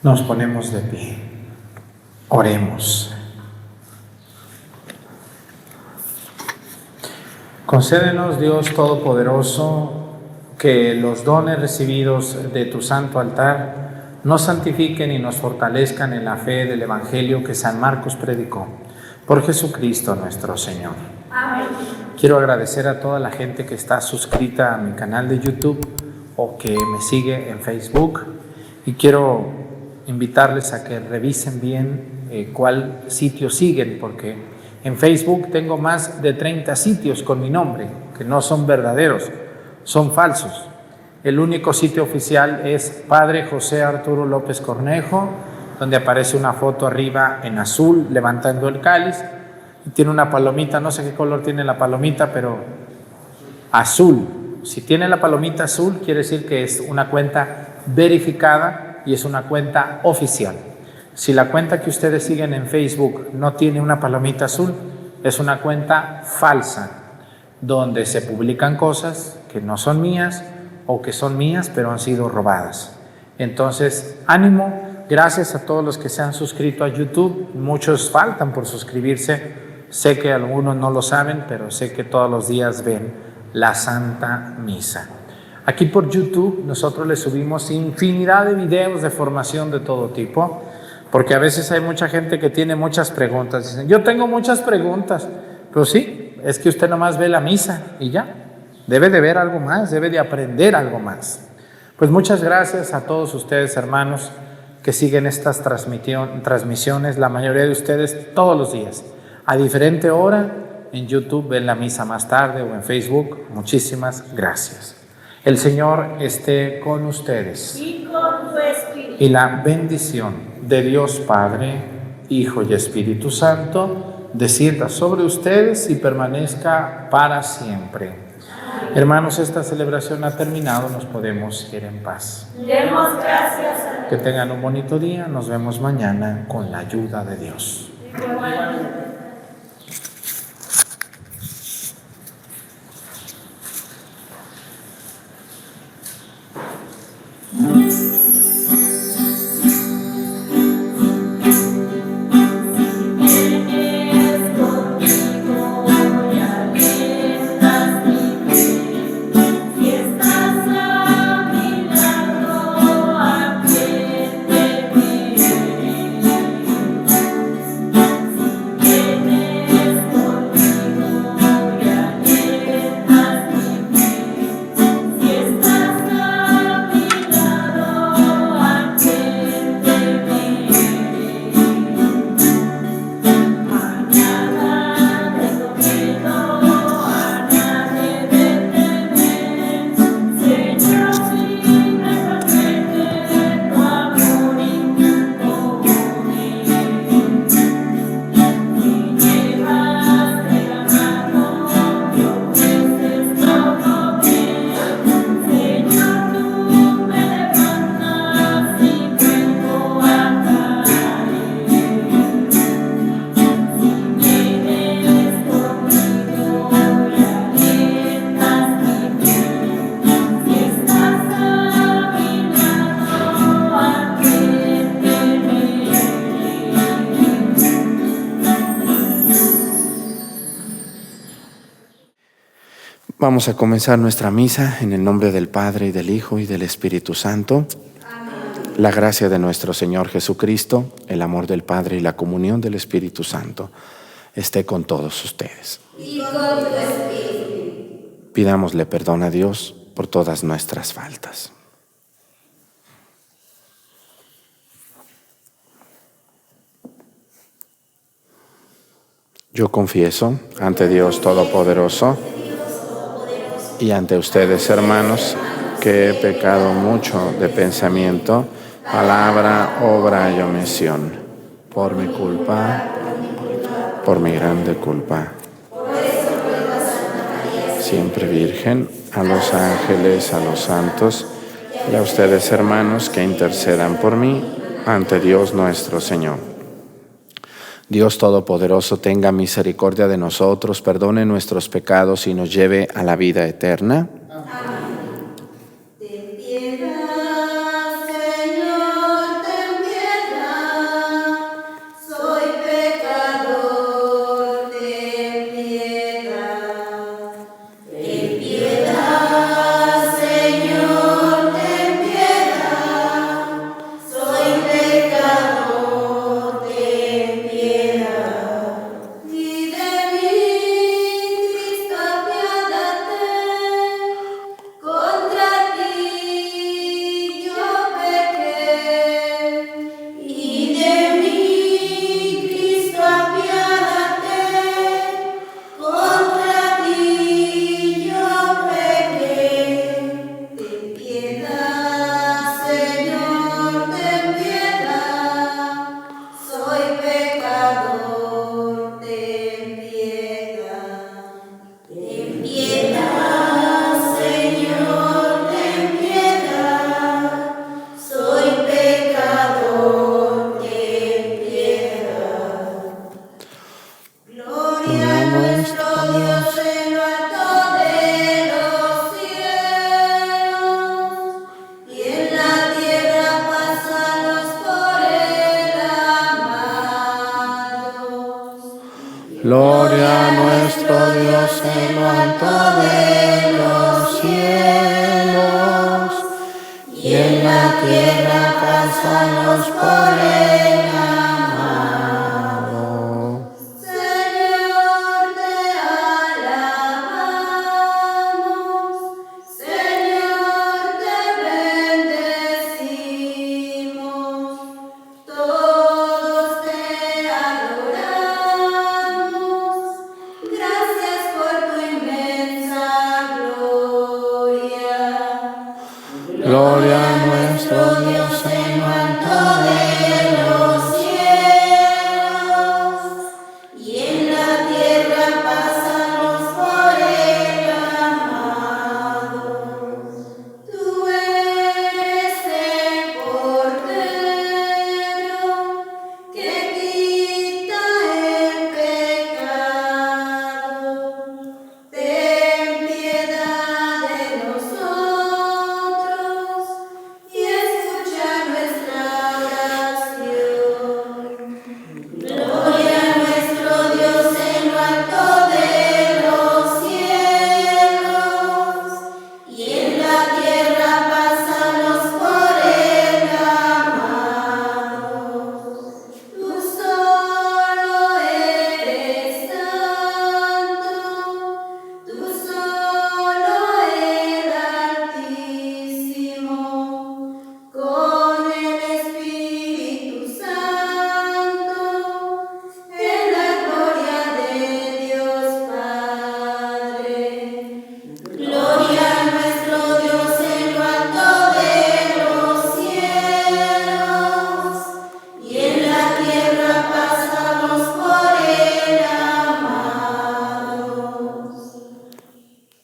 Nos ponemos de pie. Oremos. Concédenos, Dios Todopoderoso, que los dones recibidos de tu santo altar nos santifiquen y nos fortalezcan en la fe del Evangelio que San Marcos predicó. Por Jesucristo nuestro Señor. Amén. Quiero agradecer a toda la gente que está suscrita a mi canal de YouTube o que me sigue en Facebook, y quiero invitarles a que revisen bien cuál sitio siguen, porque en Facebook tengo más de 30 sitios con mi nombre que no son verdaderos, son falsos. El único sitio oficial es Padre José Arturo López Cornejo, donde aparece una foto arriba en azul levantando el cáliz y tiene una palomita, no sé qué color tiene la palomita, pero azul. Si tiene la palomita azul, quiere decir que es una cuenta verificada y es una cuenta oficial. Si la cuenta que ustedes siguen en Facebook no tiene una palomita azul, es una cuenta falsa, donde se publican cosas que no son mías o que son mías pero han sido robadas. Entonces, ánimo, gracias a todos los que se han suscrito a YouTube. Muchos faltan por suscribirse, sé que algunos no lo saben, pero sé que todos los días ven la Santa Misa. Aquí por YouTube nosotros les subimos infinidad de videos de formación de todo tipo, porque a veces hay mucha gente que tiene muchas preguntas. Dicen, yo tengo muchas preguntas, pero sí, es que usted nomás ve la misa y ya. Debe de ver algo más, debe de aprender algo más. Pues muchas gracias a todos ustedes, hermanos, que siguen estas transmisiones, la mayoría de ustedes todos los días, a diferente hora. En YouTube ven la misa más tarde o en Facebook. Muchísimas gracias. El Señor esté con ustedes. Y con tu espíritu. Y la bendición de Dios Padre, Hijo y Espíritu Santo descienda sobre ustedes y permanezca para siempre. Hermanos, esta celebración ha terminado, nos podemos ir en paz. Demos gracias a Dios. Que tengan un bonito día, nos vemos mañana con la ayuda de Dios. Vamos a comenzar nuestra misa en el nombre del Padre, y del Hijo, y del Espíritu Santo. Amén. La gracia de nuestro Señor Jesucristo, el amor del Padre y la comunión del Espíritu Santo esté con todos ustedes. Y con tu espíritu. Pidámosle perdón a Dios por todas nuestras faltas. Yo confieso ante Dios Todopoderoso y ante ustedes, hermanos, que he pecado mucho de pensamiento, palabra, obra y omisión, por mi culpa, por mi grande culpa. Siempre Virgen, a los ángeles, a los santos, y a ustedes, hermanos, que intercedan por mí ante Dios nuestro Señor. Dios Todopoderoso tenga misericordia de nosotros, perdone nuestros pecados y nos lleve a la vida eterna. Amén. Ten piedad, Señor, ten piedad. Gloria a nuestro Dios en lo alto de los cielos, y en la tierra paz a los por él amados. Señor, te alabamos. Señor, te bendecimos. Todos te adoramos. Gracias por tu inmensa gloria. Gloria a nuestro Dios en lo alto de los Cielos, y en la tierra paz a los por él amados. Tú eres el Cordero que quita el pecado. Ten piedad de nosotros y escucha nuestra oración. Gloria a nuestro Dios en lo alto de los cielos, y en la tierra paz a los por él amados. Tú solo eres santo, tú solo el Altísimo, con el Espíritu Santo, en la gloria de Dios Padre. Gloria a nuestro Dios en lo alto de los cielos, y en la tierra paz a los por él amados.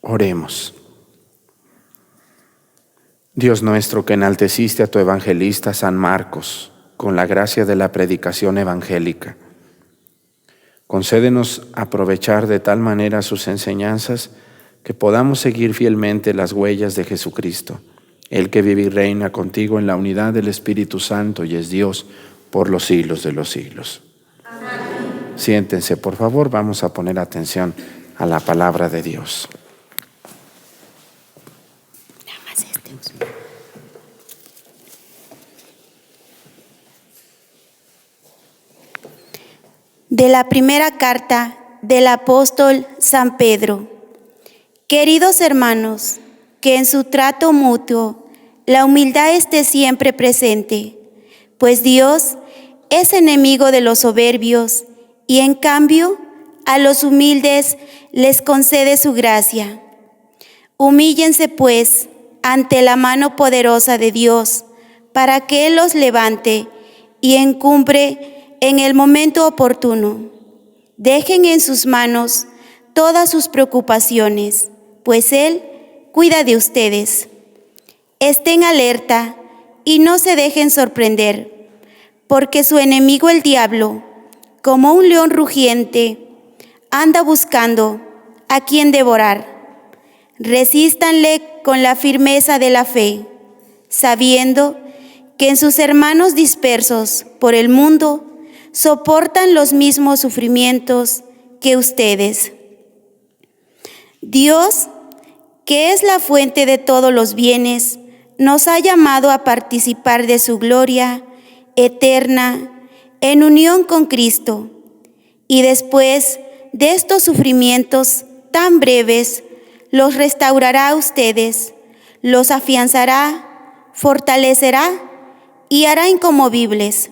Oremos. Dios nuestro, que enalteciste a tu evangelista San Marcos con la gracia de la predicación evangélica, concédenos aprovechar de tal manera sus enseñanzas que podamos seguir fielmente las huellas de Jesucristo, el que vive y reina contigo en la unidad del Espíritu Santo y es Dios por los siglos de los siglos. Amén. Siéntense, por favor, vamos a poner atención a la palabra de Dios. De la primera carta del apóstol San Pedro. Queridos hermanos, que en su trato mutuo la humildad esté siempre presente, pues Dios es enemigo de los soberbios y en cambio a los humildes les concede su gracia. Humíllense pues ante la mano poderosa de Dios para que Él los levante y encumbre en el momento oportuno. Dejen en sus manos todas sus preocupaciones, pues Él cuida de ustedes. Estén alerta y no se dejen sorprender, porque su enemigo el diablo, como un león rugiente, anda buscando a quien devorar. Resístanle con la firmeza de la fe, sabiendo que en sus hermanos dispersos por el mundo soportan los mismos sufrimientos que ustedes. Dios, que es la fuente de todos los bienes, nos ha llamado a participar de su gloria eterna en unión con Cristo. Y después de estos sufrimientos tan breves, los restaurará a ustedes, los afianzará, fortalecerá y hará inconmovibles.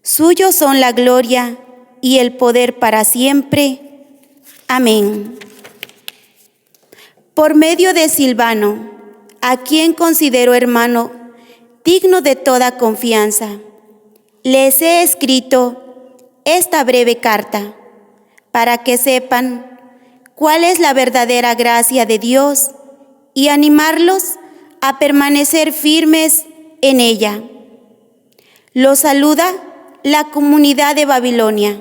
Suyos son la gloria y el poder para siempre. Amén. Por medio de Silvano, a quien considero hermano digno de toda confianza, les he escrito esta breve carta para que sepan cuál es la verdadera gracia de Dios y animarlos a permanecer firmes en ella. Los saluda la comunidad de Babilonia,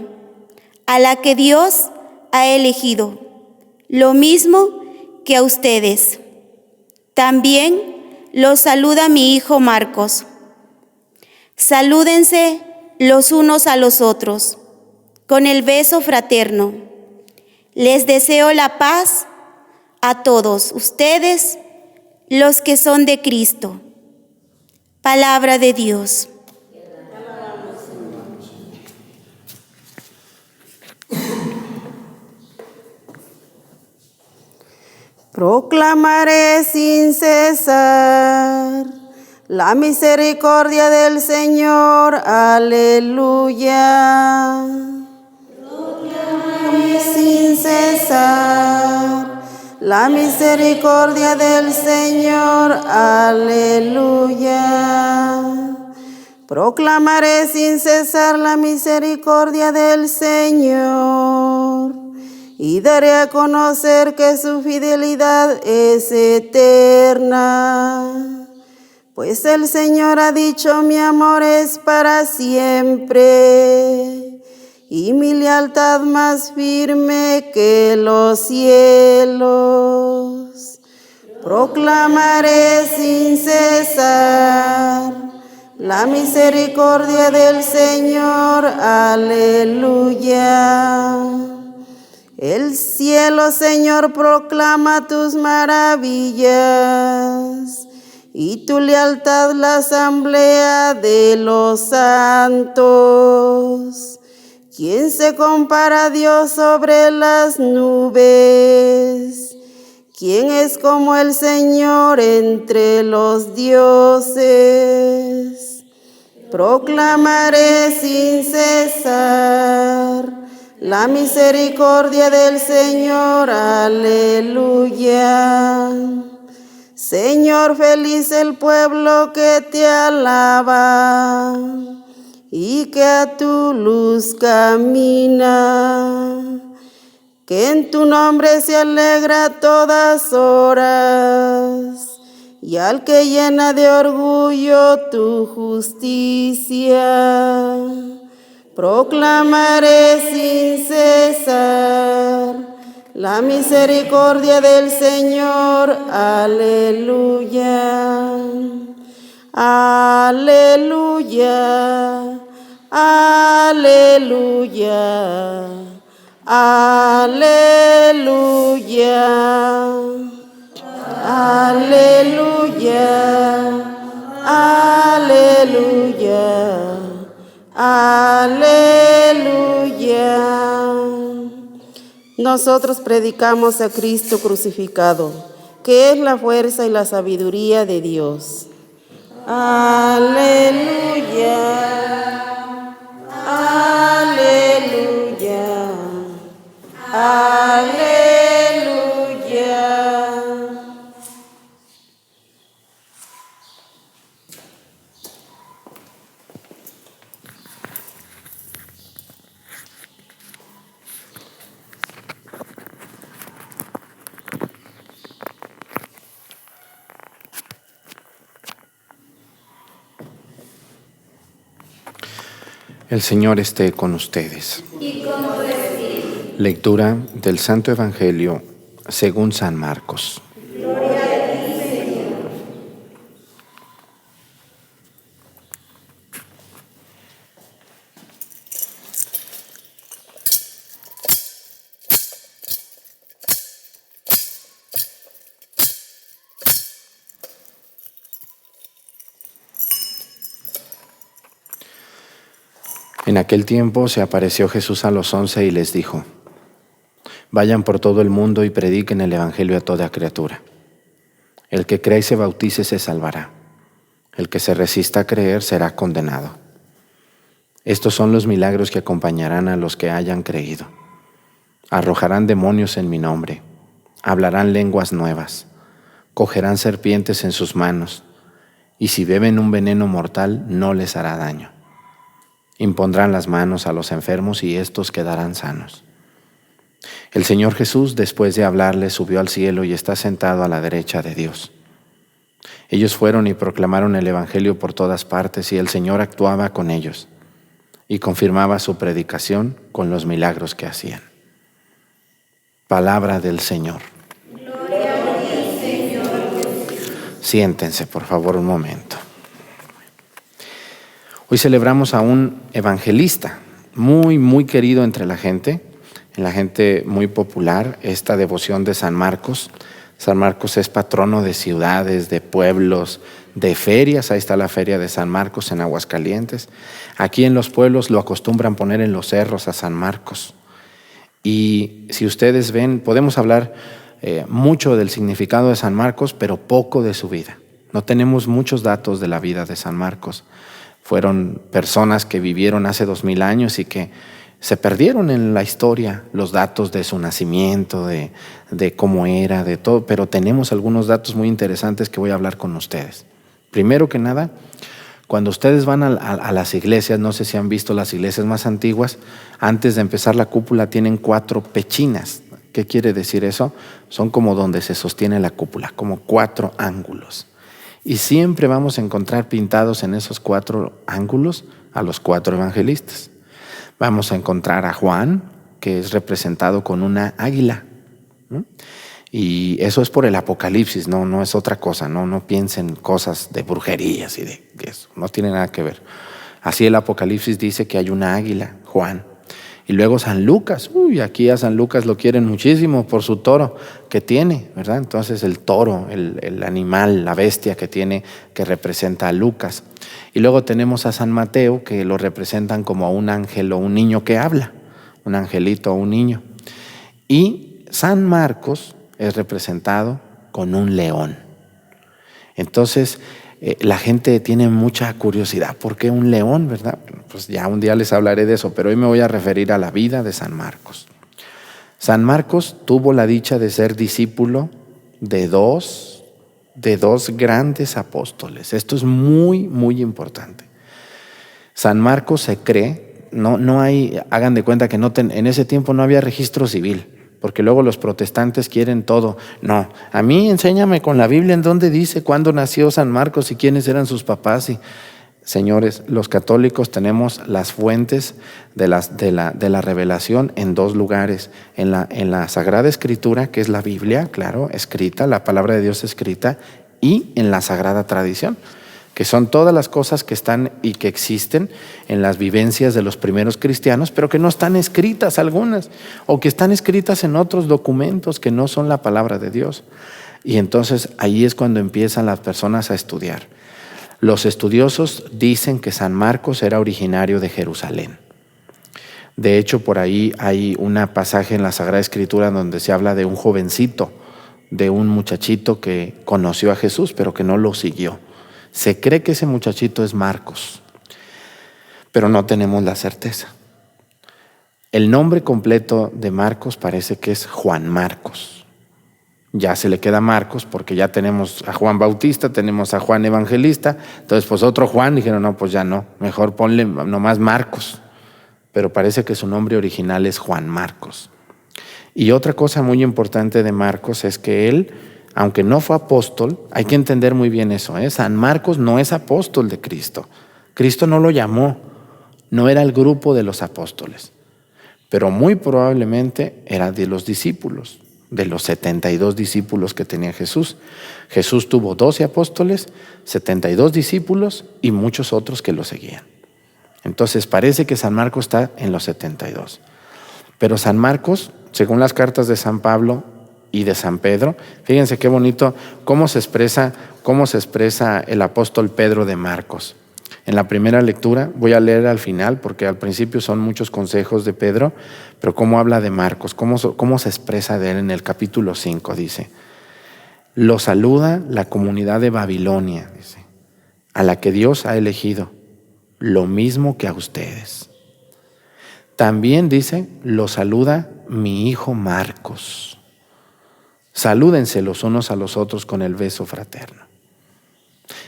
a la que Dios ha elegido, lo mismo que a ustedes. También los saluda mi hijo Marcos. Salúdense los unos a los otros. con el beso fraterno. Les deseo la paz a todos ustedes, los que son de Cristo. Palabra de Dios. Proclamaré sin cesar la misericordia del Señor. Aleluya. Proclamaré sin cesar la misericordia del Señor. Aleluya. Proclamaré sin cesar la misericordia del Señor. Y daré a conocer que su fidelidad es eterna. Pues el Señor ha dicho, mi amor es para siempre, y mi lealtad más firme que los cielos. Proclamaré sin cesar la misericordia del Señor. Aleluya. El cielo, Señor, proclama tus maravillas, y tu lealtad la asamblea de los santos. ¿Quién se compara a Dios sobre las nubes? ¿Quién es como el Señor entre los dioses? Proclamaré sin cesar la misericordia del Señor. Aleluya. Señor, feliz el pueblo que te alaba y que a tu luz camina, que en tu nombre se alegra a todas horas, y al que llena de orgullo tu justicia. Proclamaré sin cesar la misericordia del Señor. Aleluya. Aleluya. Aleluya. Aleluya. Aleluya. Aleluya. Aleluya. Nosotros predicamos a Cristo crucificado, que es la fuerza y la sabiduría de Dios. Aleluya. Aleluya. Aleluya. El Señor esté con ustedes. Y con tu espíritu. Lectura del Santo Evangelio según San Marcos. Gloria a ti, Señor. En aquel tiempo se apareció Jesús a los 11 y les dijo: vayan por todo el mundo y prediquen el Evangelio a toda criatura. El que cree y se bautice se salvará. El que se resista a creer será condenado. Estos son los milagros que acompañarán a los que hayan creído. Arrojarán demonios en mi nombre, hablarán lenguas nuevas, cogerán serpientes en sus manos, y si beben un veneno mortal no les hará daño. Impondrán las manos a los enfermos y estos quedarán sanos. El Señor Jesús, después de hablarles, subió al cielo y está sentado a la derecha de Dios. Ellos fueron y proclamaron el Evangelio por todas partes, y el Señor actuaba con ellos y confirmaba su predicación con los milagros que hacían. Palabra del Señor. Gloria a ti, Señor. Siéntense, por favor, un momento. Hoy celebramos a un evangelista, muy querido entre la gente muy popular, esta devoción de San Marcos. San Marcos es patrono de ciudades, de pueblos, de ferias. Ahí está la feria de San Marcos en Aguascalientes. Aquí en los pueblos lo acostumbran poner en los cerros a San Marcos. Y si ustedes ven, podemos hablar mucho del significado de San Marcos, pero poco de su vida. No tenemos muchos datos de la vida de San Marcos. Fueron personas que vivieron hace 2000 años y que se perdieron en la historia los datos de su nacimiento, de cómo era, de todo, pero tenemos algunos datos muy interesantes que voy a hablar con ustedes. Primero que nada, cuando ustedes van a las iglesias, no sé si han visto las iglesias más antiguas, antes de empezar la cúpula tienen 4 pechinas. ¿Qué quiere decir eso? Son como donde se sostiene la cúpula, como 4 ángulos. Y siempre vamos a encontrar pintados en esos 4 ángulos a los 4 evangelistas. Vamos a encontrar a Juan, que es representado con una águila, ¿no? Y eso es por el Apocalipsis, no es otra cosa, no piensen cosas de brujerías y de eso, no tiene nada que ver. Así el Apocalipsis dice que hay una águila, Juan. Y luego San Lucas, aquí a San Lucas lo quieren muchísimo por su toro que tiene, ¿verdad? Entonces el toro, el animal, la bestia que tiene, que representa a Lucas. Y luego tenemos a San Mateo, que lo representan como un ángel o un niño que habla, un angelito o un niño. Y San Marcos es representado con un león. Entonces, la gente tiene mucha curiosidad. ¿Por qué un león, verdad? Pues ya un día les hablaré de eso, pero hoy me voy a referir a la vida de San Marcos. San Marcos tuvo la dicha de ser discípulo de dos grandes apóstoles. Esto es muy importante. San Marcos se cree, no hay, hagan de cuenta que en ese tiempo no había registro civil, porque luego los protestantes quieren todo. No, a mí enséñame con la Biblia en dónde dice cuándo nació San Marcos y quiénes eran sus papás. Y señores, los católicos tenemos las fuentes de la revelación en 2 lugares. En la Sagrada Escritura, que es la Biblia, claro, escrita, la palabra de Dios escrita, y en la Sagrada Tradición, que son todas las cosas que están y que existen en las vivencias de los primeros cristianos, pero que no están escritas algunas, o que están escritas en otros documentos que no son la palabra de Dios. Y entonces ahí es cuando empiezan las personas a estudiar. Los estudiosos dicen que San Marcos era originario de Jerusalén. De hecho, por ahí hay un pasaje en la Sagrada Escritura donde se habla de un jovencito, de un muchachito que conoció a Jesús, pero que no lo siguió. Se cree que ese muchachito es Marcos, pero no tenemos la certeza. El nombre completo de Marcos parece que es Juan Marcos. Ya se le queda Marcos porque ya tenemos a Juan Bautista, tenemos a Juan Evangelista. Entonces pues otro Juan, dijeron no, pues ya no, mejor ponle nomás Marcos. Pero parece que su nombre original es Juan Marcos. Y otra cosa muy importante de Marcos es que él, aunque no fue apóstol, hay que entender muy bien eso, San Marcos no es apóstol de Cristo. Cristo no lo llamó, no era el grupo de los apóstoles, pero muy probablemente era de los discípulos, de los 72 discípulos que tenía Jesús. Jesús tuvo 12 apóstoles, 72 discípulos y muchos otros que lo seguían. Entonces parece que San Marcos está en los 72. Pero San Marcos, según las cartas de San Pablo y de San Pedro, fíjense qué bonito cómo se expresa el apóstol Pedro de Marcos. En la primera lectura, voy a leer al final porque al principio son muchos consejos de Pedro, pero cómo habla de Marcos, cómo se expresa de él en el capítulo 5, dice: lo saluda la comunidad de Babilonia, dice, a la que Dios ha elegido, lo mismo que a ustedes. También dice, lo saluda mi hijo Marcos. Salúdense los unos a los otros con el beso fraterno.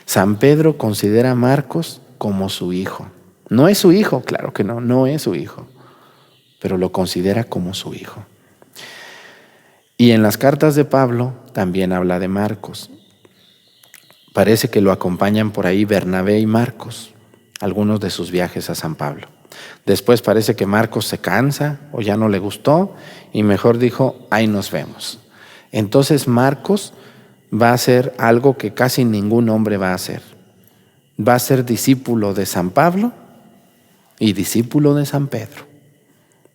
San Pedro considera a Marcos como su hijo. No es su hijo, claro que no es su hijo, pero lo considera como su hijo. Y en las cartas de Pablo también habla de Marcos. Parece que lo acompañan por ahí Bernabé y Marcos, algunos de sus viajes a San Pablo. Después parece que Marcos se cansa o ya no le gustó y mejor dijo, ahí nos vemos. Entonces Marcos va a hacer algo que casi ningún hombre va a hacer. Va a ser discípulo de San Pablo y discípulo de San Pedro,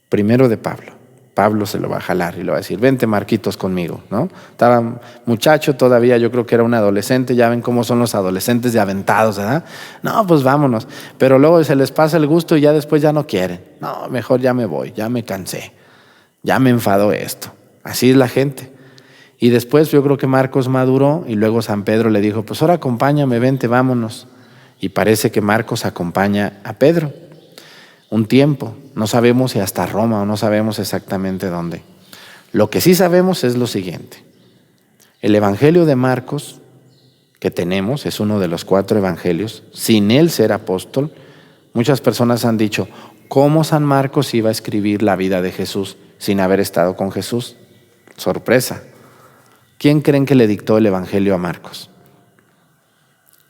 primero de Pablo. Pablo se lo va a jalar y le va a decir, vente Marquitos conmigo, ¿no? Estaba muchacho todavía, yo creo que era un adolescente, ya ven cómo son los adolescentes de aventados, ¿verdad? No, pues vámonos, pero luego se les pasa el gusto y ya después ya no quieren. No, mejor ya me voy, ya me cansé, ya me enfadó esto. Así es la gente. Y después yo creo que Marcos maduró y luego San Pedro le dijo, pues ahora acompáñame, vente, vámonos. Y parece que Marcos acompaña a Pedro un tiempo, no sabemos si hasta Roma o no sabemos exactamente dónde. Lo que sí sabemos es lo siguiente: el Evangelio de Marcos que tenemos es uno de los 4 evangelios. Sin él ser apóstol, muchas personas han dicho, ¿cómo San Marcos iba a escribir la vida de Jesús sin haber estado con Jesús? Sorpresa. ¿Quién creen que le dictó el Evangelio a Marcos?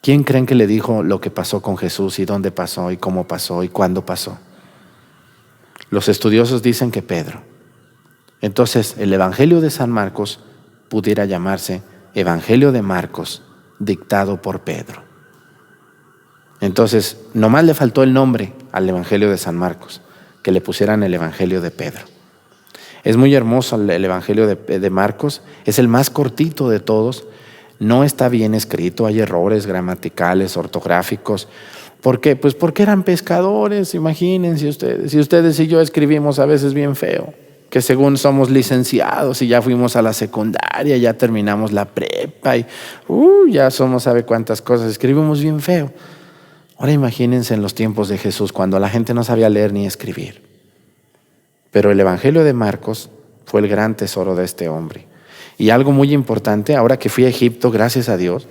¿Quién creen que le dijo lo que pasó con Jesús y dónde pasó y cómo pasó y cuándo pasó? Los estudiosos dicen que Pedro. Entonces, el Evangelio de San Marcos pudiera llamarse Evangelio de Marcos, dictado por Pedro. Entonces, nomás le faltó el nombre al Evangelio de San Marcos, que le pusieran el Evangelio de Pedro. Es muy hermoso el Evangelio de Marcos, es el más cortito de todos. No está bien escrito, hay errores gramaticales, ortográficos. ¿Por qué? Pues porque eran pescadores, imagínense ustedes. Y ustedes y yo escribimos a veces bien feo, que según somos licenciados y ya fuimos a la secundaria, ya terminamos la prepa y ya somos sabe cuántas cosas, escribimos bien feo. Ahora imagínense en los tiempos de Jesús, cuando la gente no sabía leer ni escribir. Pero el Evangelio de Marcos fue el gran tesoro de este hombre. Y algo muy importante, ahora que fui a Egipto, gracias a Dios,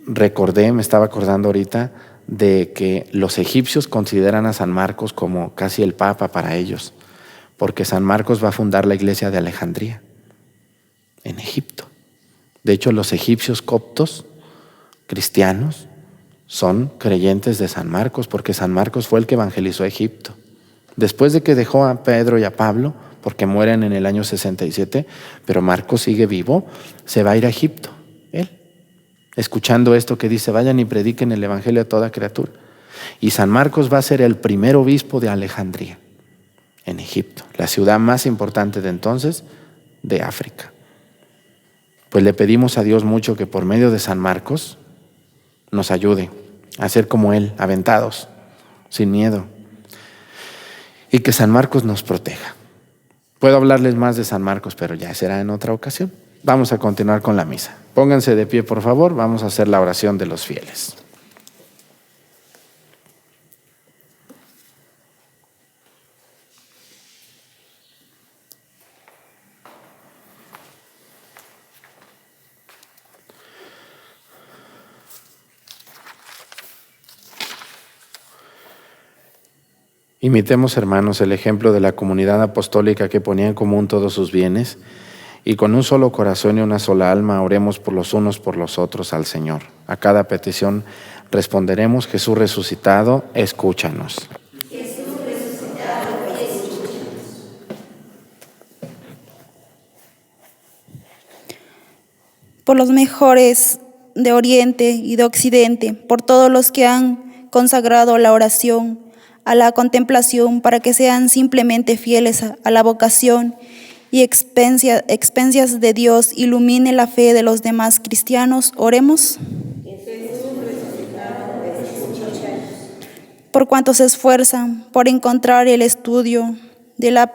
me estaba acordando ahorita de que los egipcios consideran a San Marcos como casi el Papa para ellos, porque San Marcos va a fundar la iglesia de Alejandría, en Egipto. De hecho, los egipcios coptos, cristianos, son creyentes de San Marcos, porque San Marcos fue el que evangelizó a Egipto. Después de que dejó a Pedro y a Pablo, porque mueren en el año 67, pero Marcos sigue vivo, se va a ir a Egipto, él, escuchando esto que dice, vayan y prediquen el Evangelio a toda criatura. Y San Marcos va a ser el primer obispo de Alejandría, en Egipto, la ciudad más importante de entonces de África. Pues le pedimos a Dios mucho que por medio de San Marcos nos ayude a ser como él, aventados, sin miedo, y que San Marcos nos proteja. Puedo hablarles más de San Marcos, pero ya será en otra ocasión. Vamos a continuar con la misa. Pónganse de pie, por favor. Vamos a hacer la oración de los fieles. Imitemos, hermanos, el ejemplo de la comunidad apostólica que ponía en común todos sus bienes y con un solo corazón y una sola alma oremos por los unos por los otros al Señor. A cada petición responderemos, Jesús resucitado, escúchanos. Jesús resucitado, escúchanos. Por los mejores de Oriente y de Occidente, por todos los que han consagrado la oración, a la contemplación, para que sean simplemente fieles a la vocación y expensas de Dios, ilumine la fe de los demás cristianos. Oremos. Por cuantos se esfuerzan por encontrar el estudio de la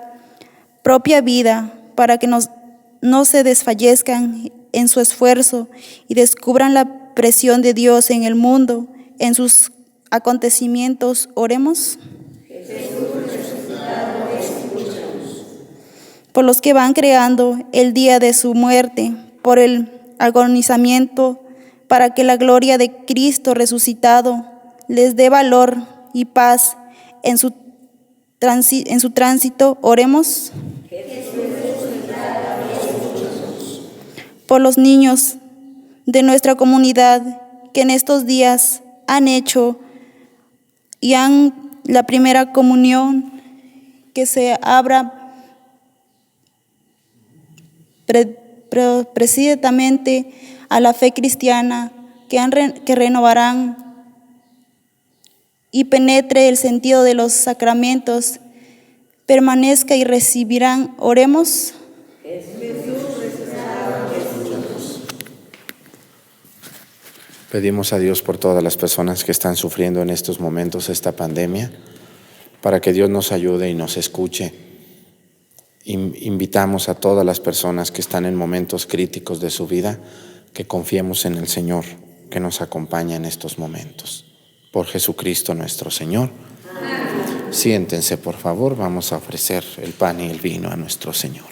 propia vida, para que no se desfallezcan en su esfuerzo y descubran la presión de Dios en el mundo, en sus acontecimientos. Oremos. Por los que van creando el día de su muerte, por el agonizamiento, para que la gloria de Cristo resucitado les dé valor y paz en su tránsito. Oremos. Por los niños de nuestra comunidad que en estos días han hecho y han la primera comunión, que se abra precisamente a la fe cristiana, que renovarán y penetre el sentido de los sacramentos, permanezca y recibirán. Oremos. Pedimos a Dios por todas las personas que están sufriendo en estos momentos esta pandemia, para que Dios nos ayude y nos escuche. Invitamos a todas las personas que están en momentos críticos de su vida, que confiemos en el Señor, que nos acompaña en estos momentos. Por Jesucristo nuestro Señor. Amén. Siéntense, por favor, vamos a ofrecer el pan y el vino a nuestro Señor.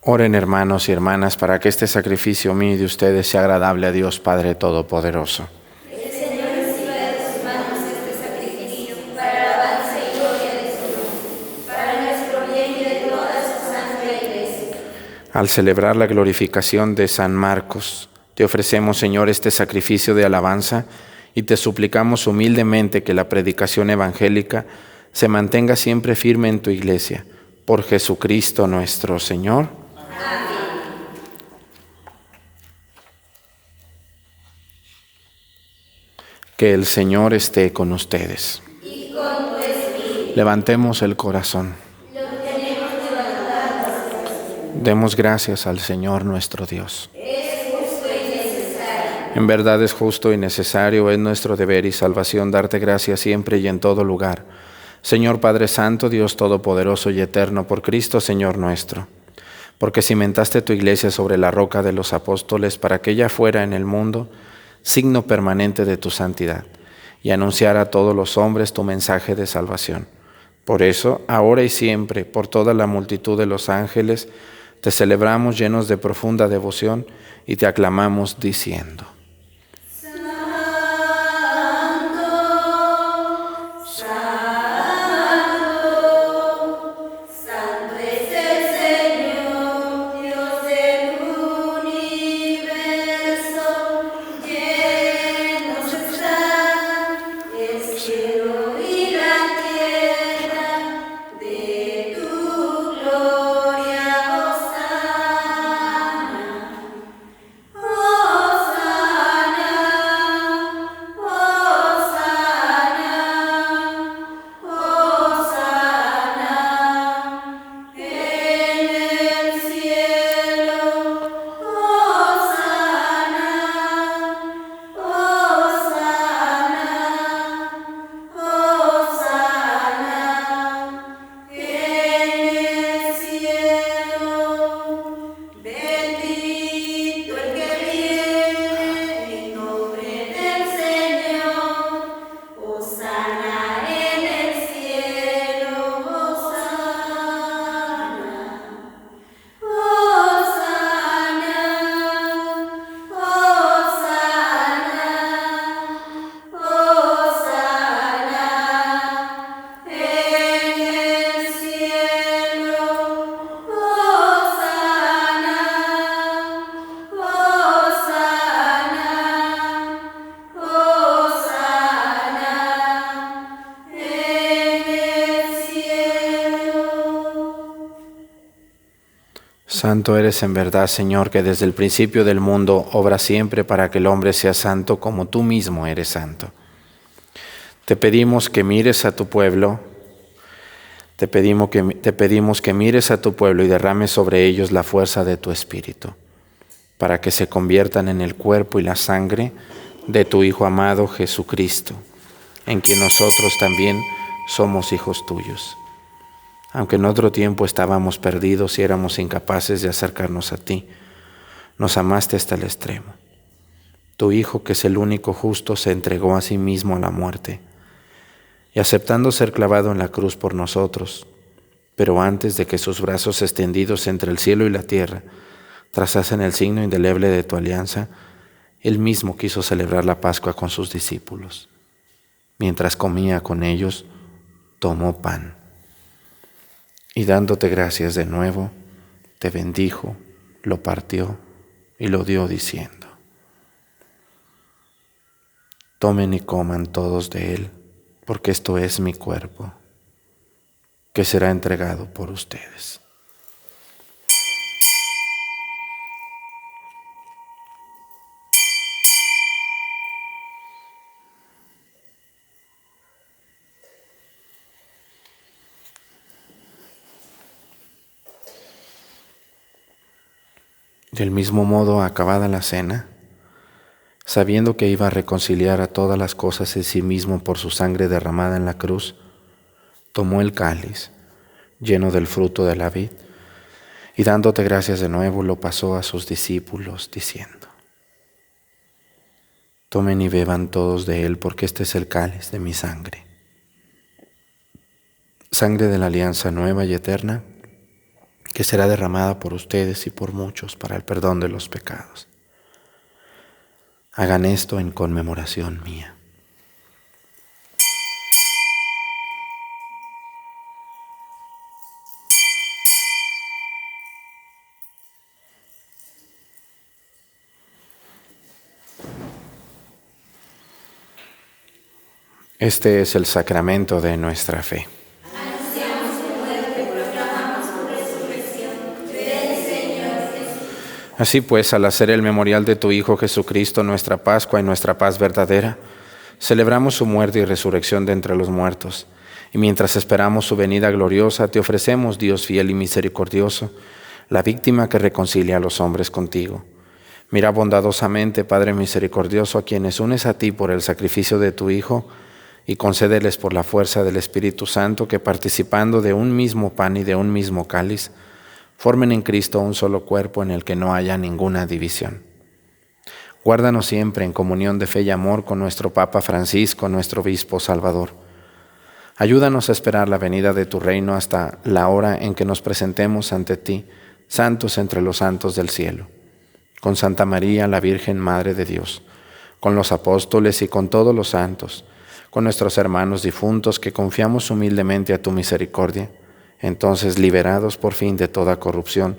Oren, hermanos y hermanas, para que este sacrificio mío y de ustedes sea agradable a Dios Padre Todopoderoso. El Señor reciba de tus manos este sacrificio para alabanza y gloria de su nombre, para nuestro bien y de toda su santa Iglesia. Al celebrar la glorificación de San Marcos, te ofrecemos, Señor, este sacrificio de alabanza y te suplicamos humildemente que la predicación evangélica se mantenga siempre firme en tu Iglesia. Por Jesucristo nuestro Señor. Amén. Que el Señor esté con ustedes. Y con tu espíritu. Levantemos el corazón. Lo tenemos levantado. Demos gracias al Señor nuestro Dios. Es justo y necesario. En verdad es justo y necesario, es nuestro deber y salvación darte gracias siempre y en todo lugar. Señor Padre Santo, Dios Todopoderoso y Eterno, por Cristo Señor nuestro. Porque cimentaste tu iglesia sobre la roca de los apóstoles para que ella fuera en el mundo signo permanente de tu santidad y anunciara a todos los hombres tu mensaje de salvación. Por eso, ahora y siempre, por toda la multitud de los ángeles, te celebramos llenos de profunda devoción y te aclamamos diciendo: Dios del universo, lleno Santo eres en verdad, Señor, que desde el principio del mundo obras siempre para que el hombre sea santo como tú mismo eres santo. Te pedimos que mires a tu pueblo, te pedimos que mires a tu pueblo y derrames sobre ellos la fuerza de tu Espíritu, para que se conviertan en el cuerpo y la sangre de tu Hijo amado Jesucristo, en quien nosotros también somos hijos tuyos. Aunque en otro tiempo estábamos perdidos y éramos incapaces de acercarnos a ti, nos amaste hasta el extremo. Tu Hijo, que es el único justo, se entregó a sí mismo a la muerte, y aceptando ser clavado en la cruz por nosotros, pero antes de que sus brazos extendidos entre el cielo y la tierra trazasen el signo indeleble de tu alianza, Él mismo quiso celebrar la Pascua con sus discípulos. Mientras comía con ellos, tomó pan, y dándote gracias de nuevo, te bendijo, lo partió y lo dio diciendo: tomen y coman todos de él, porque esto es mi cuerpo, que será entregado por ustedes. Del mismo modo, acabada la cena, sabiendo que iba a reconciliar a todas las cosas en sí mismo por su sangre derramada en la cruz, tomó el cáliz, lleno del fruto de la vid, y dándote gracias de nuevo, lo pasó a sus discípulos, diciendo: tomen y beban todos de él, porque este es el cáliz de mi sangre, sangre de la alianza nueva y eterna, que será derramada por ustedes y por muchos para el perdón de los pecados. Hagan esto en conmemoración mía. Este es el sacramento de nuestra fe. Así pues, al hacer el memorial de tu Hijo Jesucristo, nuestra Pascua y nuestra paz verdadera, celebramos su muerte y resurrección de entre los muertos. Y mientras esperamos su venida gloriosa, te ofrecemos, Dios fiel y misericordioso, la víctima que reconcilia a los hombres contigo. Mira bondadosamente, Padre misericordioso, a quienes unes a ti por el sacrificio de tu Hijo, y concédeles por la fuerza del Espíritu Santo que, participando de un mismo pan y de un mismo cáliz, formen en Cristo un solo cuerpo en el que no haya ninguna división. Guárdanos siempre en comunión de fe y amor con nuestro Papa Francisco, nuestro Obispo Salvador. Ayúdanos a esperar la venida de tu reino hasta la hora en que nos presentemos ante ti, santos entre los santos del cielo. Con Santa María, la Virgen Madre de Dios, con los apóstoles y con todos los santos, con nuestros hermanos difuntos que confiamos humildemente a tu misericordia. Entonces, liberados por fin de toda corrupción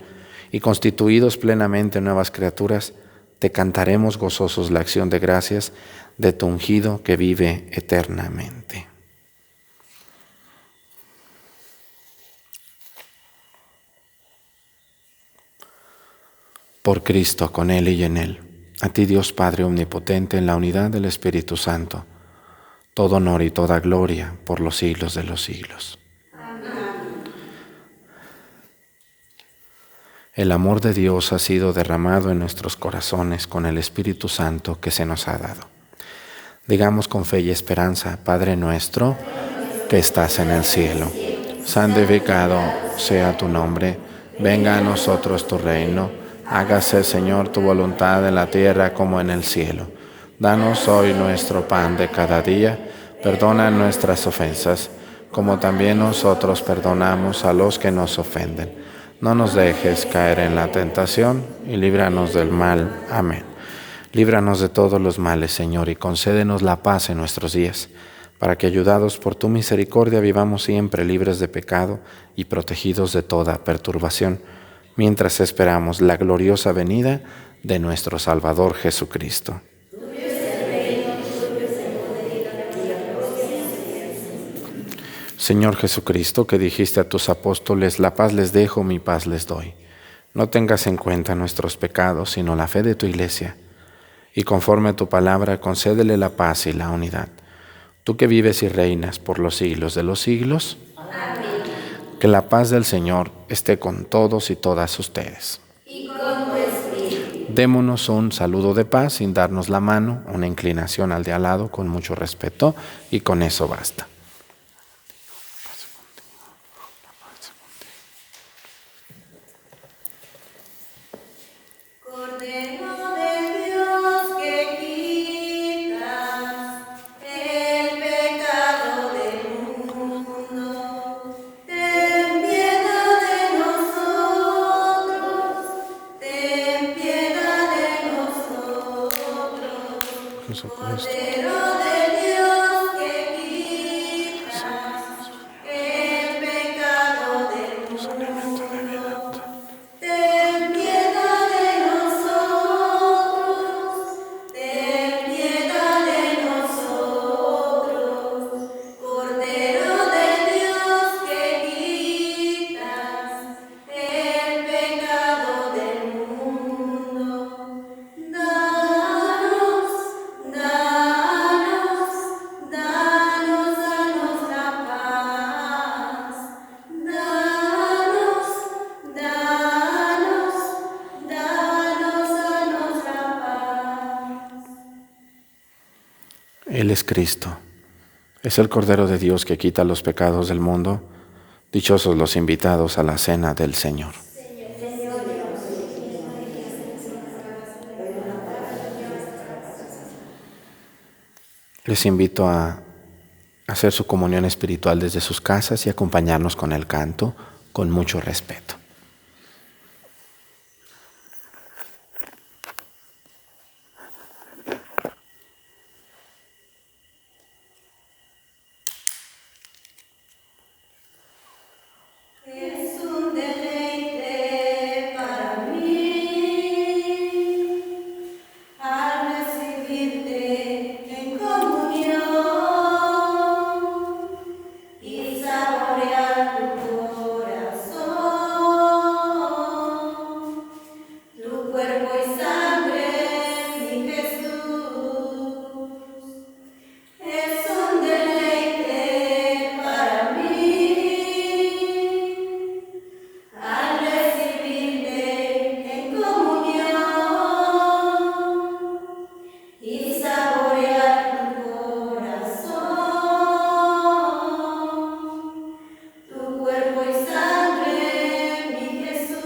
y constituidos plenamente nuevas criaturas, te cantaremos gozosos la acción de gracias de tu ungido que vive eternamente. Por Cristo, con Él y en Él, a ti Dios Padre omnipotente, en la unidad del Espíritu Santo, todo honor y toda gloria por los siglos de los siglos. El amor de Dios ha sido derramado en nuestros corazones con el Espíritu Santo que se nos ha dado. Digamos con fe y esperanza: Padre nuestro que estás en el cielo, santificado sea tu nombre, venga a nosotros tu reino, hágase, Señor, tu voluntad en la tierra como en el cielo. Danos hoy nuestro pan de cada día, perdona nuestras ofensas, como también nosotros perdonamos a los que nos ofenden. No nos dejes caer en la tentación y líbranos del mal. Amén. Líbranos de todos los males, Señor, y concédenos la paz en nuestros días, para que, ayudados por tu misericordia, vivamos siempre libres de pecado y protegidos de toda perturbación, mientras esperamos la gloriosa venida de nuestro Salvador Jesucristo. Señor Jesucristo, que dijiste a tus apóstoles: la paz les dejo, mi paz les doy. no tengas en cuenta nuestros pecados, sino la fe de tu Iglesia, y conforme a tu palabra, concédele la paz y la unidad. Tú que vives y reinas por los siglos de los siglos. Amén. Que la paz del Señor esté con todos y todas ustedes. Y con tu espíritu. Démonos un saludo de paz sin darnos la mano, una inclinación al de al lado con mucho respeto, y con eso basta. Cordero de Dios que quitas el pecado del mundo, ten piedad de nosotros, ten piedad de nosotros. Cordero de Dios que quitas el pecado del mundo, ten piedad de nosotros, ten piedad de nosotros. Cordero de Dios que quitas el pecado del mundo, danos la paz. Danos la paz. Él es Cristo, es el Cordero de Dios que quita los pecados del mundo. Dichosos los invitados a la cena del Señor. Les invito a hacer su comunión espiritual desde sus casas y acompañarnos con el canto con mucho respeto. Es un deleite para mí al recibirte en comunión y saborear tu corazón, tu cuerpo y sangre, mi Jesús. Es un deleite para mí al recibirte en comunión y saborear tu corazón, tu cuerpo y sangre, mi Jesús.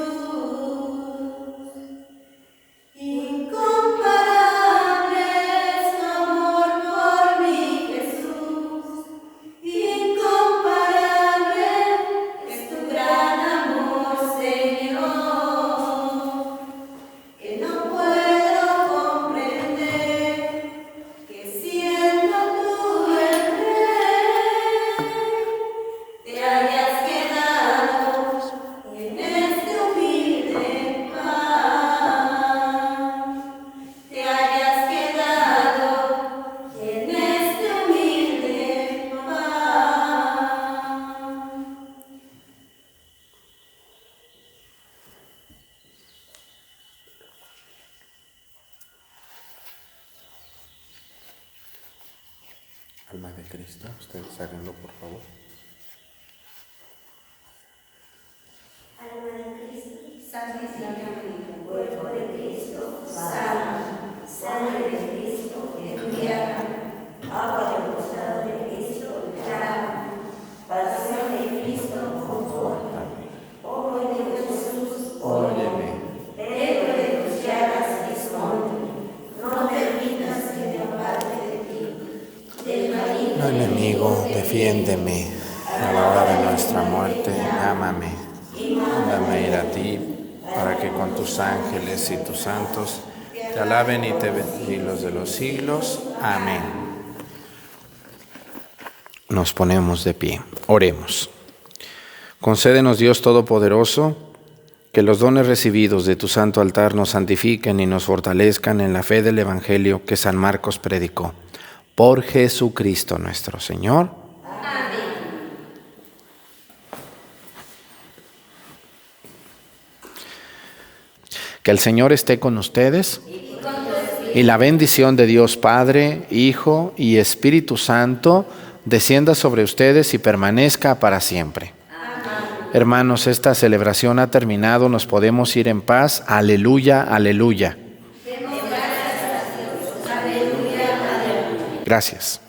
Incomparable es tu amor por mi Jesús, incomparable es tu gran amor, Señor, que no puedo comprender, que siendo tú el Rey, te hayas quedado en este humilde pan, te hayas quedado en este humilde pan. Alma de Cristo, ustedes háganlo por favor. Alma de Cristo, santificame, cuerpo de Cristo, sana, sangre de Cristo, embriágame, agua del costado de Cristo, lávame, pasión de Cristo, confórtame, ojo de Jesús, Óyeme. dentro de tus llagas, escóndeme, no permitas que me aparte de ti, del maligno Enemigo, defiéndeme. A la hora de nuestra muerte, ámame. Mándame ir a ti, para que con tus ángeles y tus santos te alaben y te bendigan los de los siglos. Amén. Nos ponemos de pie. Oremos. Concédenos, Dios Todopoderoso, que los dones recibidos de tu santo altar nos santifiquen y nos fortalezcan en la fe del Evangelio que San Marcos predicó. Por Jesucristo nuestro Señor. Amén. Que el Señor esté con ustedes. Y la bendición de Dios Padre, Hijo y Espíritu Santo descienda sobre ustedes y permanezca para siempre. Amén. Hermanos, esta celebración ha terminado, nos podemos ir en paz. Aleluya, aleluya. Gracias.